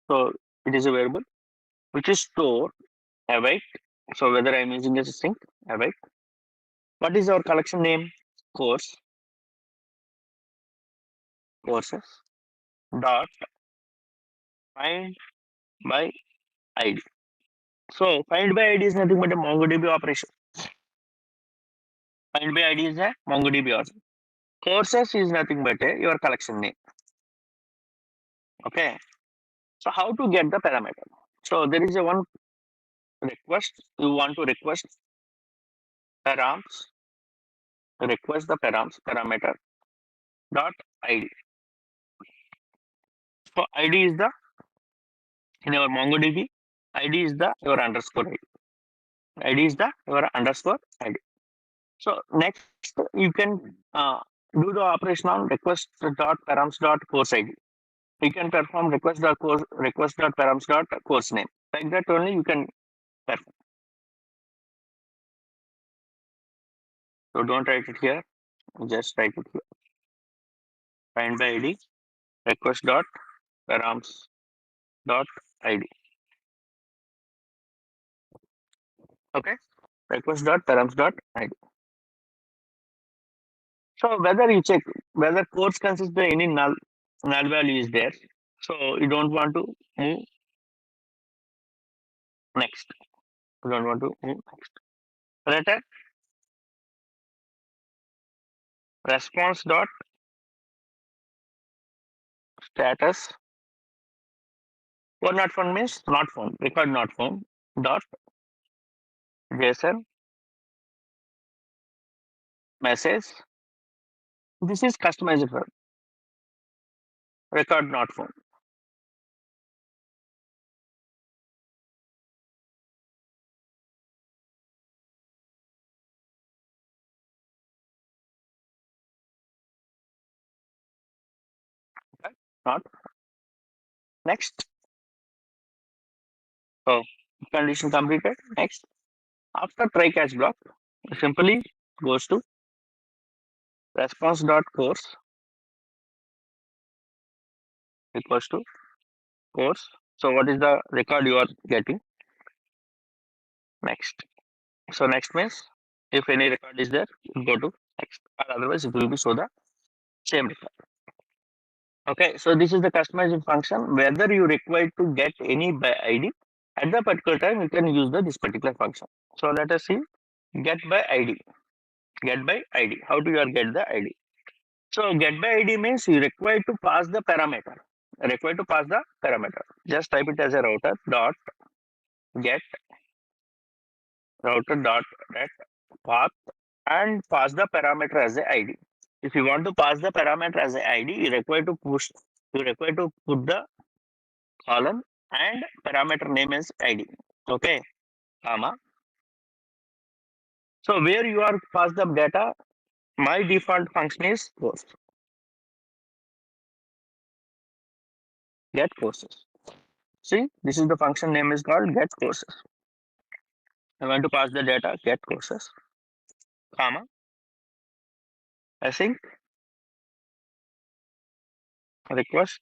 B: So it is a variable which is store await. So whether I am using as a string await. What is our collection name? Course courses dot find by ID. So find by ID is nothing but a MongoDB operation. Find by ID is a MongoDB operation. Courses is nothing but your collection name. Okay. So how to get the parameter? So there is a one request. You want to request params. Request the parameter dot ID. So ID is the in our MongoDB. ID is the your underscore ID. ID is the your underscore ID. So next you can do the operation on request.params.course ID. You can perform request.params.course name. Like that only you can perform. So don't write it here. Just write it here. Find by ID request.params.id. Okay. Request.params.id. So whether you check whether course consists of any null value is there. So you don't want to move next. You don't want to move next. Return response dot status. What not found means not found. Record not found. Dot JSON message. This is customized for record not found. Right? Not next. So condition completed. Next. After try catch block, simply goes to response dot course equals to course. So what is the record you are getting? Next. So next means if any record is there, you go to next. Or otherwise it will be show the same record. Okay, so this is the customizing function. Whether you require to get any by ID at the particular time, you can use this particular function. So let us see get by ID. Get by ID. How do you get the ID? So get by ID means you require to pass the parameter. Require to pass the parameter. Just type it as a router dot get router dot get path and pass the parameter as a ID. If you want to pass the parameter as a ID, you require to put the column and parameter name is ID. Okay, comma. So where you are pass the data, my default function is course. Get courses. See, this is the function name is called get courses. I want to pass the data get courses, comma. Async request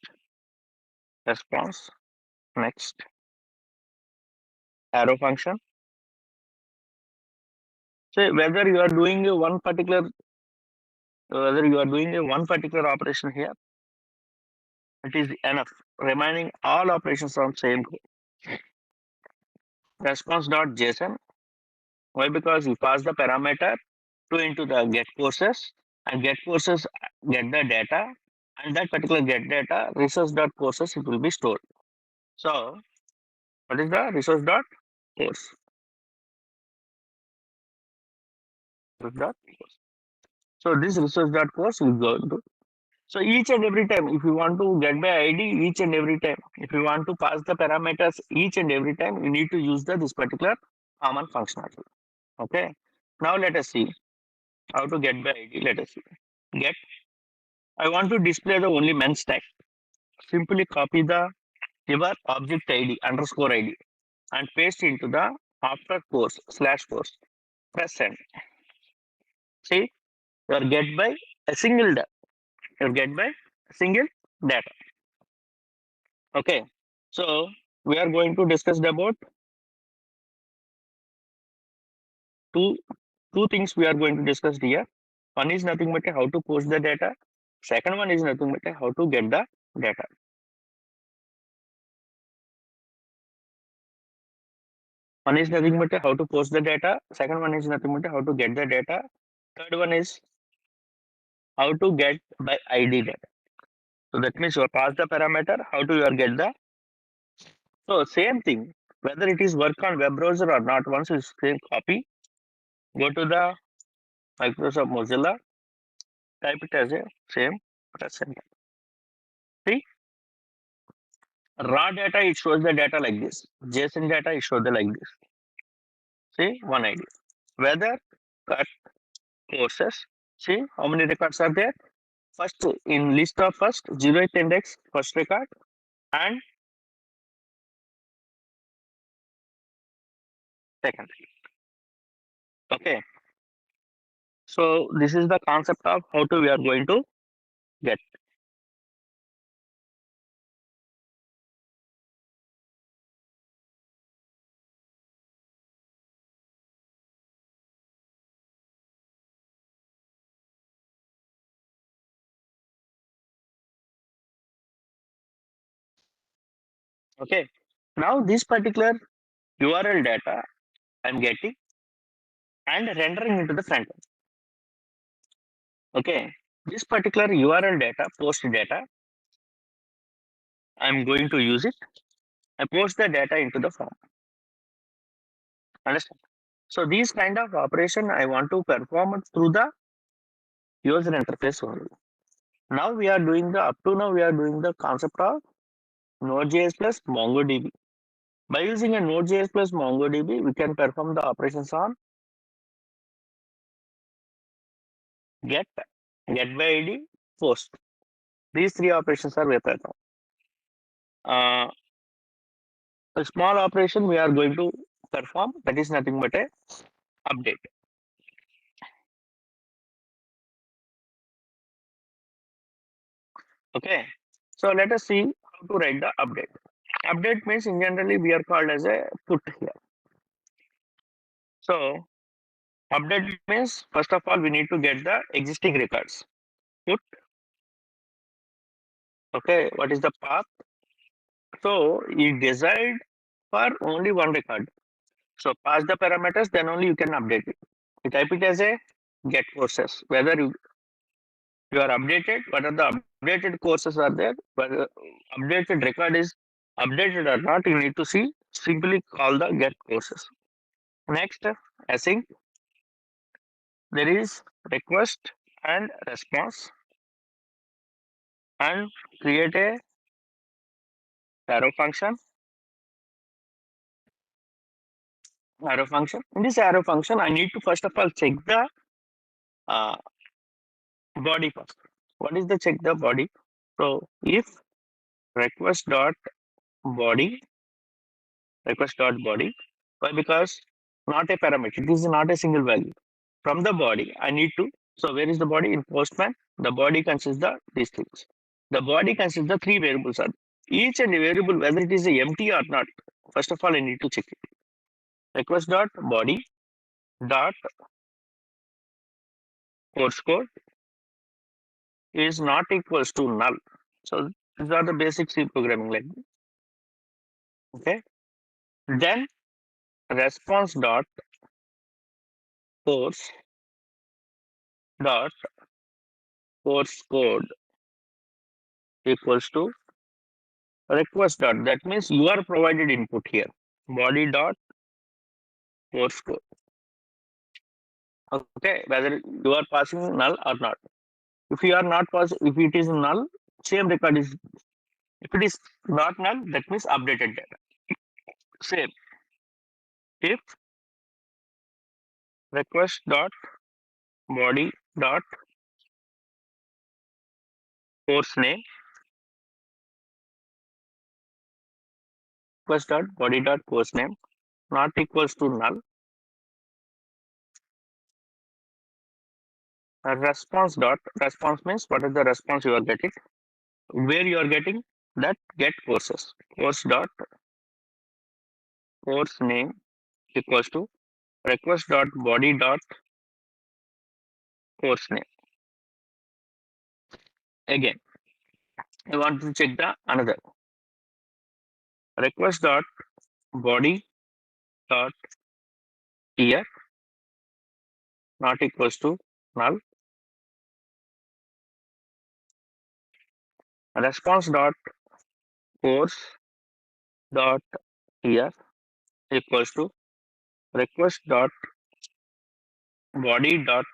B: response next arrow function. So whether you are doing a one particular operation here, it is enough. Remaining all operations on same code. Response.json. Why? Because you pass the parameter to into the get courses and get courses get the data and that particular get data resource.courses it will be stored. So what is the resource.course? So this resource.course will go to. So each and every time, if you want to get by ID, each and every time, if you want to pass the parameters each and every time, you need to use this particular common functionality. Okay. Now let us see how to get by ID. Let us see. Get. I want to display the only men stack. Simply copy the your object ID underscore ID and paste into the after course slash course. Press send. See, you get by a single you get by a single data. Okay. So we are going to discuss about two things we are going to discuss here. One is nothing but how to post the data. Second one is nothing but how to get the data. One is nothing but how to post the data. Second one is nothing but how to get the data. Third one is how to get by ID data. So that means you pass the parameter, how to you get the. So same thing, whether it is work on web browser or not, once you same copy, go to the Microsoft Mozilla, type it as a same, press enter. See, raw data, it shows the data like this. JSON data, it shows the like this. See, one ID. Whether cut courses. See how many records are there? First in list of first 0th index, first record, and second. Okay. So this is the concept of how to we are going to get. Okay. Now this particular URL data I'm getting and rendering into the front end. Okay. This particular URL data, post data, I'm going to use it. I post the data into the form. Understand? So these kind of operation I want to perform it through the user interface only. Now we are doing the up to now we are doing the concept of Node.js plus MongoDB. By using a Node.js plus MongoDB, we can perform the operations on get, get by ID, post. These three operations are we perform. A small operation we are going to perform, that is nothing but a update. Okay. So let us see how to write the update. Update means in generally we are called as a put here. So update means first of all we need to get the existing records. Put. Okay. What is the path? So you decide for only one record. So pass the parameters, then only you can update it. You type it as a get courses. Whether you are updated, whether the updated courses are there, whether updated record is updated or not, you need to see simply call the get courses. Next, async, there is request and response, and create a arrow function. Arrow function. In this arrow function, I need to first of all check the uh, body first. What is the check the body? So if request dot body, request dot body, why? Because not a parameter. It is not a single value. From the body, I need to. So where is the body in Postman? The body consists the these things. The body consists the three variables are each and variable whether it is a empty or not. First of all, I need to check it. Request dot body dot course code is not equals to null. So these are the basic C programming language. Okay. Then response dot course dot course code equals to request dot. That means you are provided input here. Body dot course code. Okay, whether you are passing null or not. If you are not passing, if it is null, same record is. If it is not null, that means updated data. Same. If request dot body dot course name request dot body dot course name not equals to null. Response dot response means what is the response you are getting, where you are getting that get courses. Course dot course name equals to request dot body dot course name. Again, I want to check the another request dot body dot year not equals to null. Response dot course dot year equals to request dot body dot.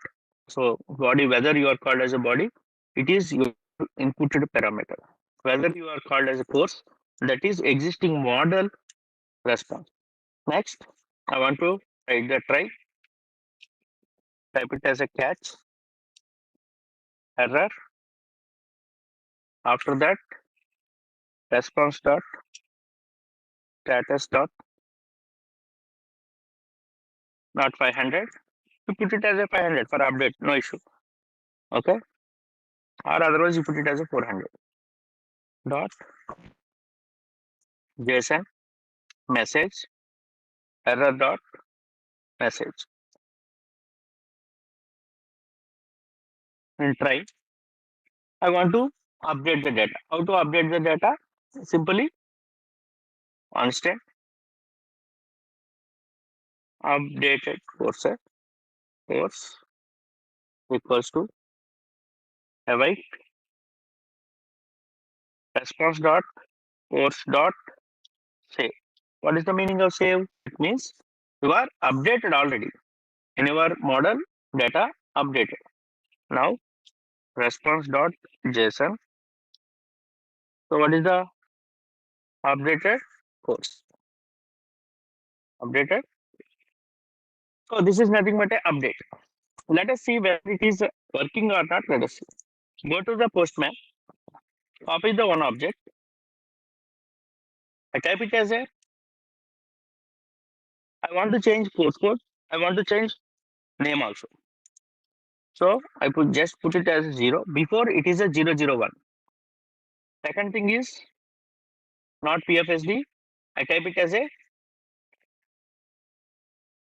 B: So body, whether you are called as a body, it is your inputted parameter. Whether you are called as a course, that is existing model response. Next, I want to write the try. type it as a catch error. After that, response dot status dot not 500. You put it as a 500 for update, no issue. Okay, or otherwise you put it as a 400 dot JSON message error dot message and try. I want to update the data. How to update the data? Simply constant updated course equals to await response dot course dot save. What is the meaning of save? It means you are updated already in your model data updated. Now response dot JSON. So what is the updated course? Updated. So this is nothing but a update. Let us see whether it is working or not. Let us see. Go to the postman, copy the one object. I type it as a I want to change postcode. I want to change name also. So I just put it as 0. Before it is a 001. Second thing is not PFSD. I type it as a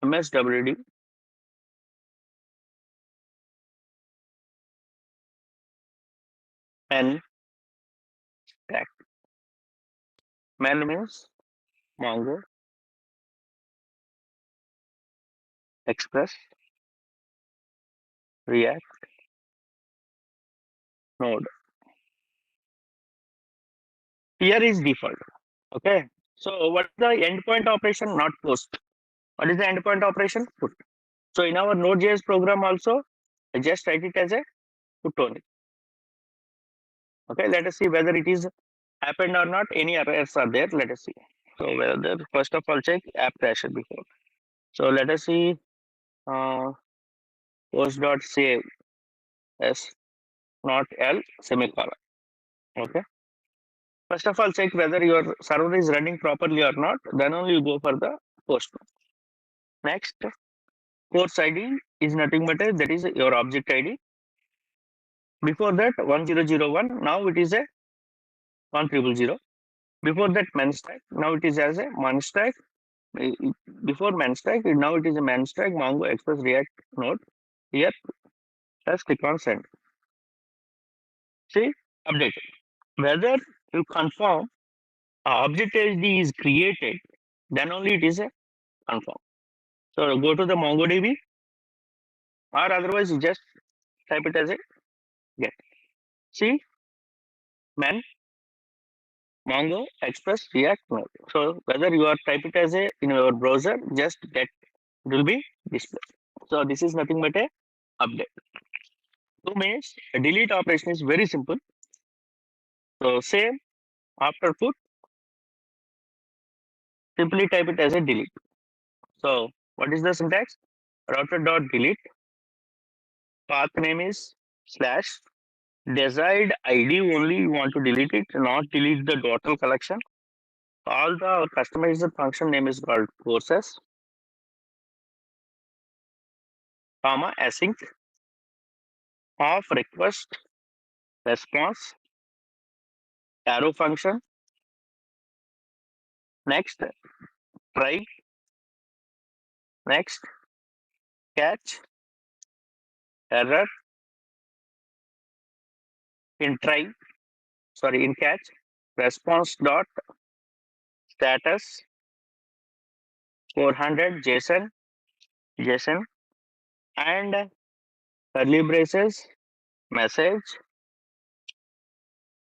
B: MSWD. And stack. Man means Mongo Express React Node. Here is default. Okay. So what is the endpoint operation? Not post. What is the endpoint operation? Put. So in our Node.js program also, I just write it as a put only. Okay. Let us see whether it is happened or not. Any errors are there. Let us see. So whether first of all check app crashed before. So let us see post.save s not l semicolon. Okay. First of all, check whether your server is running properly or not. Then only you go for the post. Next, course ID is nothing but that is your object ID. Before that 1001. Now it is a 1000. Before that man stack. Now it is as a man stack. Before man stack, now it is a man stack Mongo Express React Node. Here, just click on send. See, updated. Whether you confirm object ID is created, then only it is a confirm. So go to the MongoDB or otherwise you just type it as a get. See, man Mongo Express React Node. So whether you are type it as a in your browser, just get it will be displayed. So this is nothing but a update. 2 minutes. A delete operation is very simple. So same after put, simply type it as a delete. So what is the syntax? Router dot delete. Path name is slash desired ID only you want to delete it, not delete the total collection. All the customized function name is called courses, comma async of request response arrow function. Next try, next catch error in try, sorry in catch response dot status 400 JSON and curly braces message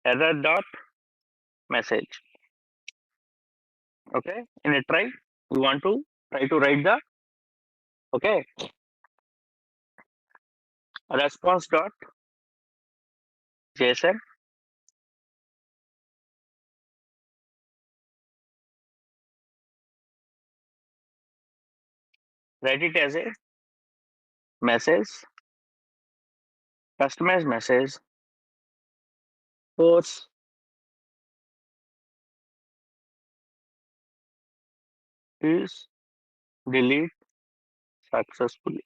B: error dot message. Okay, in a try we want to try to write the okay response dot JSON write it as a message, customize message, course is delete successfully.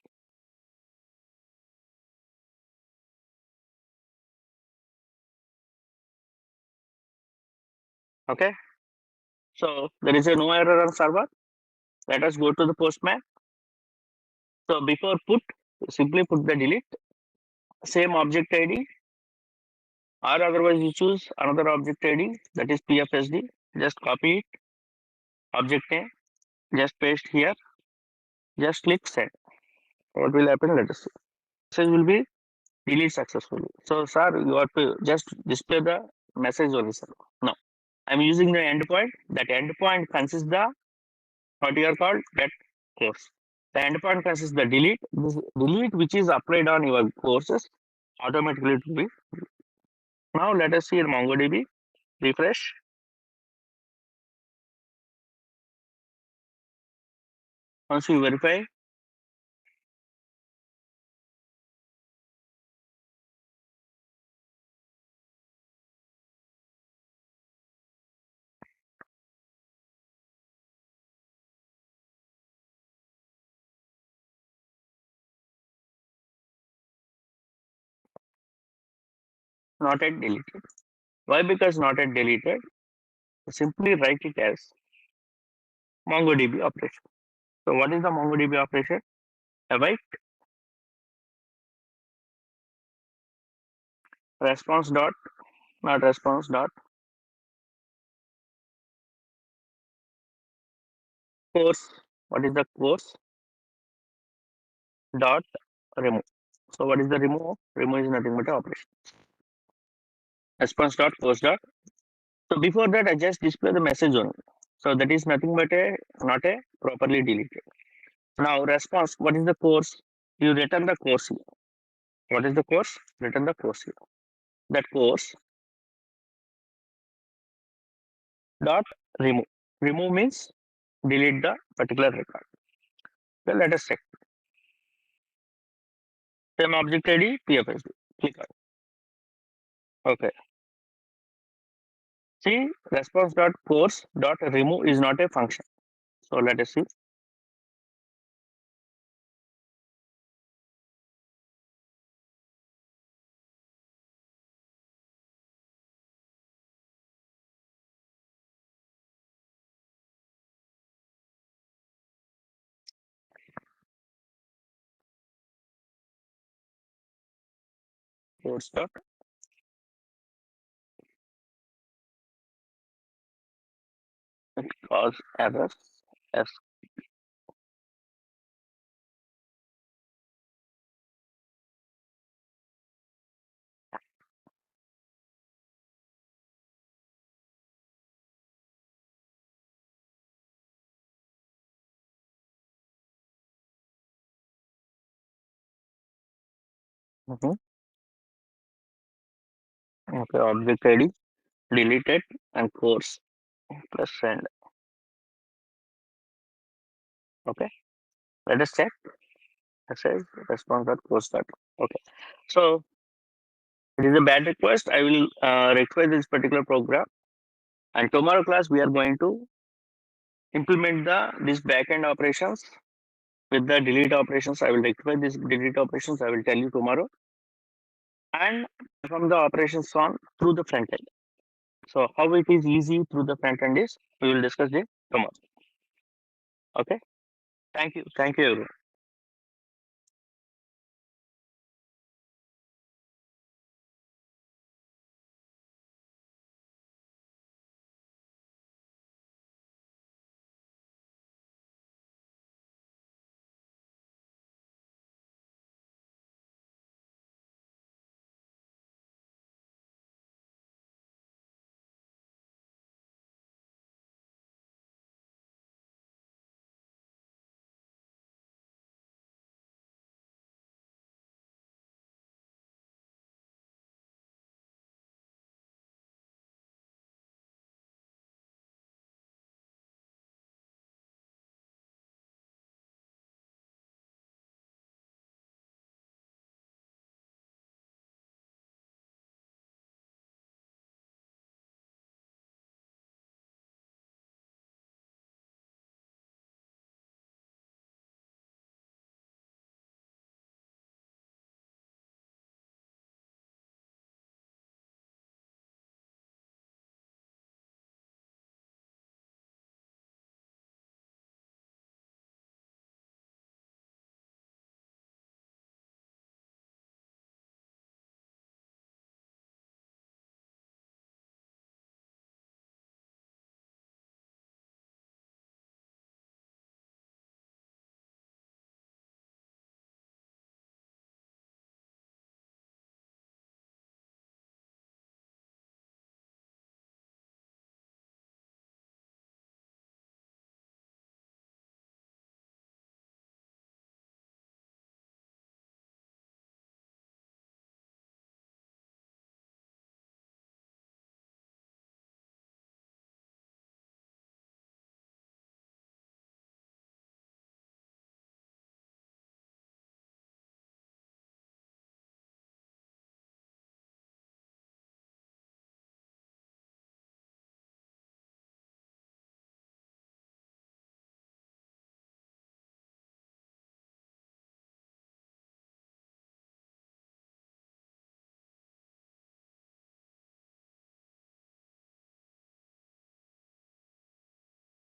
B: Okay, so there is a no error on server. Let us go to the postman. So before put, simply put the delete, same object ID, or otherwise you choose another object ID, that is PFSD. Just copy it, object name, just paste here, just click send. What will happen? Let us see. Message will be delete successfully. So, sir, you have to just display the message only, sir. No, I'm using the endpoint. That endpoint consists the what you are called get course. The endpoint consists the delete. This delete which is applied on your courses automatically it will be. Now let us see in MongoDB. Refresh. Once you verify, not yet deleted. Why? Because not yet deleted. Simply write it as MongoDB operation. So what is the MongoDB operation? Await response dot, not response dot, course. What is the course dot remove? So what is the remove? Remove is nothing but an operation. Response dot course dot. So before that, I just display the message only. So that is nothing but a not a properly deleted. Now response. What is the course? You return the course here. What is the course? Return the course here. That course dot remove. Remove means delete the particular record. So let us check. Same object ID, PFSD. Click on. Okay. See, response dot course dot remove is not a function. So let us see. Course dot cause errors. Yes. Mhm. Okay. Object ID deleted and course plus send. Okay. Let us check. Message response dot course dot. Okay. So it is a bad request. I will rectify this particular program. And tomorrow class we are going to implement the this backend operations with the delete operations. I will rectify this delete operations. I will tell you tomorrow and perform the operations on through the front end. So how it is easy through the front end is we will discuss it tomorrow. Okay. Thank you. Thank you everyone.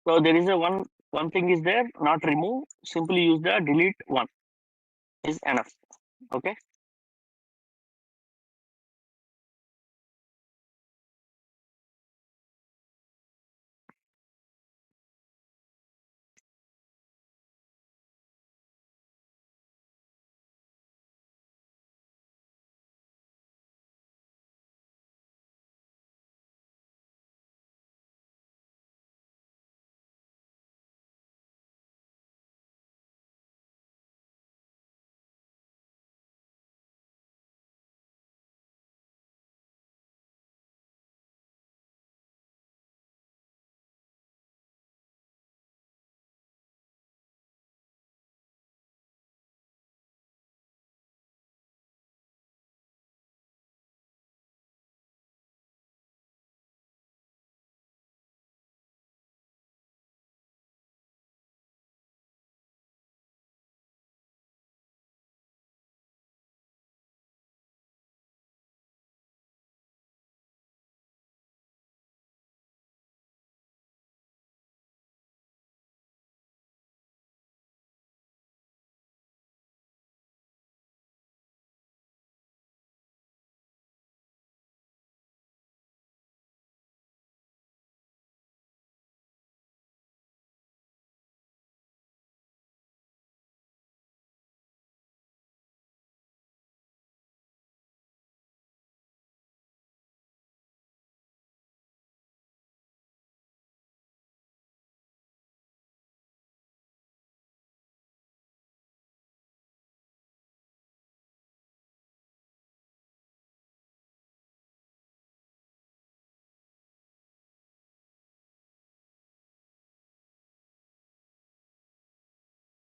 B: So there is a one thing is there, not remove, simply use the delete one is enough. Okay.